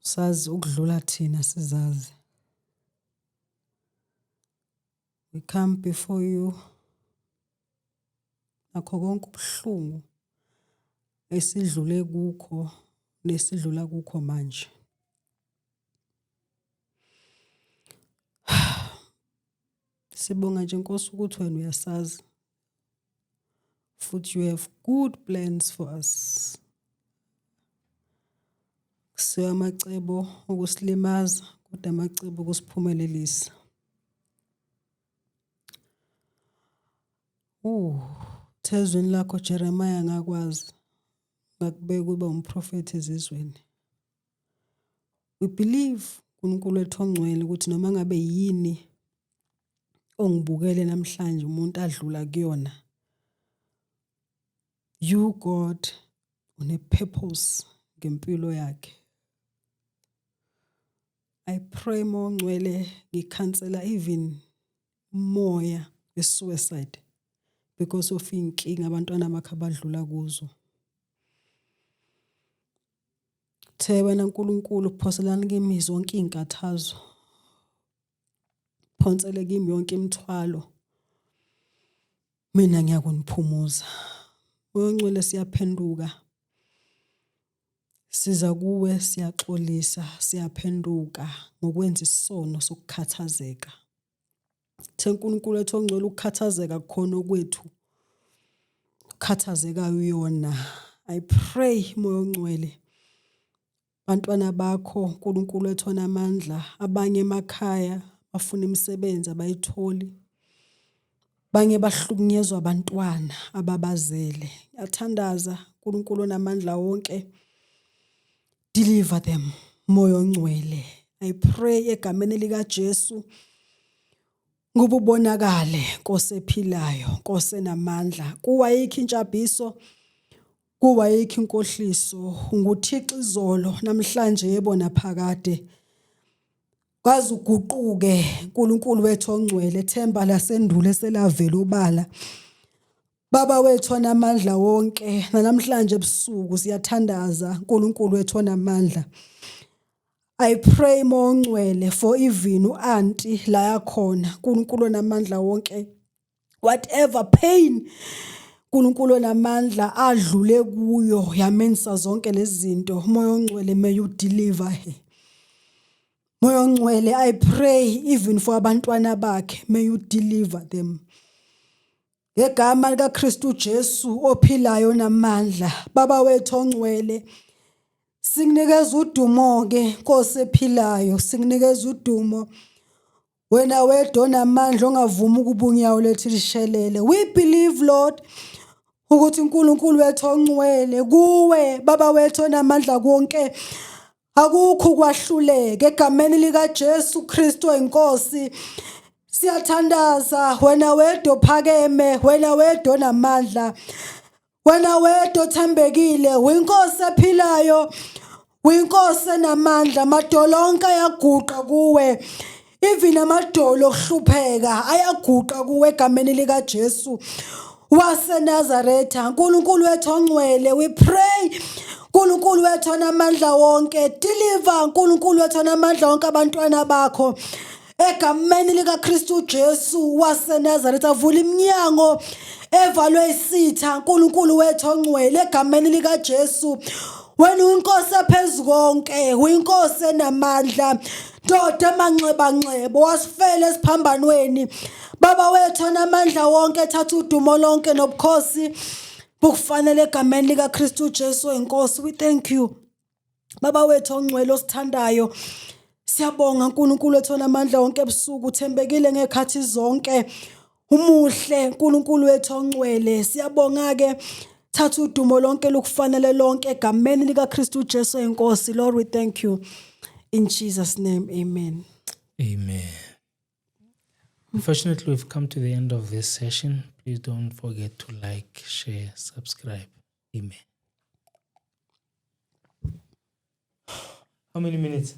Sazi ukudlula thina sizazi. We come before you akho konke ubuhlungu esidlule kukho nesidlula kukho manje. Sibonga nje Nkosi ukuthi wena uyasazi futhi you have good plans for us. Kusiwa amacebo okusilimaza kodwa amacebo okusiphumelelisa. Thezweni lakho Jeremiah ngakwazi ngakubeka kuba umprofeti ezizweni. We believe uNkulunkulu wethu ongcwele ukuthi noma ngabe yini ongibukele namhlanje umuntu adlula kuyona, you God une purpose ngempilo yakhe. I pray mongcwele ngikhansela even moya we-suicide because of inkinga abantwana bakhe abadlula kuzo. Wena Nkulunkulu phoselana kimi zonke inkathazo. Phonsele kimi yonke imithwalo. Mina ngiyakuniphumuza. Moyongcwele siyaphenduka. Siza kuwe siyaxolisa, siyaphenduka ngokwenza isono sokukhathazeka. UNkulunkulu wethu ongcwele ukukhathazeka kukhona kwethu. Ukhathazeka uyona. I pray moya ongcwele bantwana bakho uNkulunkulu wethu onamandla, abanye emakhaya bafuna imisebenzi abayitholi. Banye bahlukunyezwa abantwana ababazele. Ngiyathandaza uNkulunkulu onamandla wonke. Deliver them moya ongcwele. I pray egameni lika Jesu ngoba ubonakale Nkosi ephilayo, Nkosi enamandla. Kuwa yikho intshabiso, kuwa yikho inkohliso. UnguThixo izolo namhlanje yebo naphakade. Kwazi uguquke uNkulunkulu wethu ongcwele, themba lasendulo selavela ubala. Baba wethu onamandla wonke, namhlanje ebusuku siyathandaza uNkulunkulu wethu onamandla. I pray mongcwele for even uanti la yakhona uNkulunkulu onamandla wonke. Whatever pain uNkulunkulu onamandla adlule kuyo yamenza zonke lezi zinto, moya ongcwele may you deliver her. Moya ongcwele I pray even for abantwana bakhe, may you deliver them. Ngegama lika Kristu Jesu ophilayo namandla, Baba wethu ongcwele, sikunikeza udumo ke Nkosi ephilayo, sikunikeza udumo. Wena wedwa onamandla ongavuma ukubunyawo lethu lishelele. We believe Lord ukuthi uNkulunkulu wethu ongcwele kuwe Baba wethu onamandla konke akukho kwahluleka egameni lika Jesu Kristu inkosi. Siyathandaza wena wedwa ophakeme, wena wedwa onamandla, wena wedwa othembekile, uyinkosi ephilayo, uyinkosi enamandla. Amadolo onke ayaguqa kuwe, even amadolo okuhlupheka ayaguqa kuwe egameni lika Jesu waseNazaretha. uNkulunkulu wethu ongcwele, we pray uNkulunkulu wethu onamandla wonke, deliver uNkulunkulu wethu onamandla wonke abantwana bakho egameni lika Kristu Jesu waseNazaretha. Vula iminyango evalwe isitha uNkulunkulu wethu ongcwele egameni lika Jesu. Wena uyinkosi ephezulu konke, uyinkosi enamandla, ndoda emanxeba nxebo, wasifela esiphambanweni. Baba wethu onamandla wonke, thatha udumo lonke nobukhosi bukufanele egameni lika Kristu Jesu inkosi. We thank you Baba wethu ongcwele osithandayo. Siyabonga uNkulunkulu wethu onamandla wonke ebusuku, uthembekile ngekhathi zonke, umuhle uNkulunkulu wethu ongcwele. Siyabonga ke, thatha udumo lonke lukufanele lonke egameni lika Kristu Jesu inkosi. Lord, we thank you in Jesus name, amen. Amen. Unfortunately, we've come to the end of this session. Please don't forget to like, share, subscribe. Amen. How many minutes?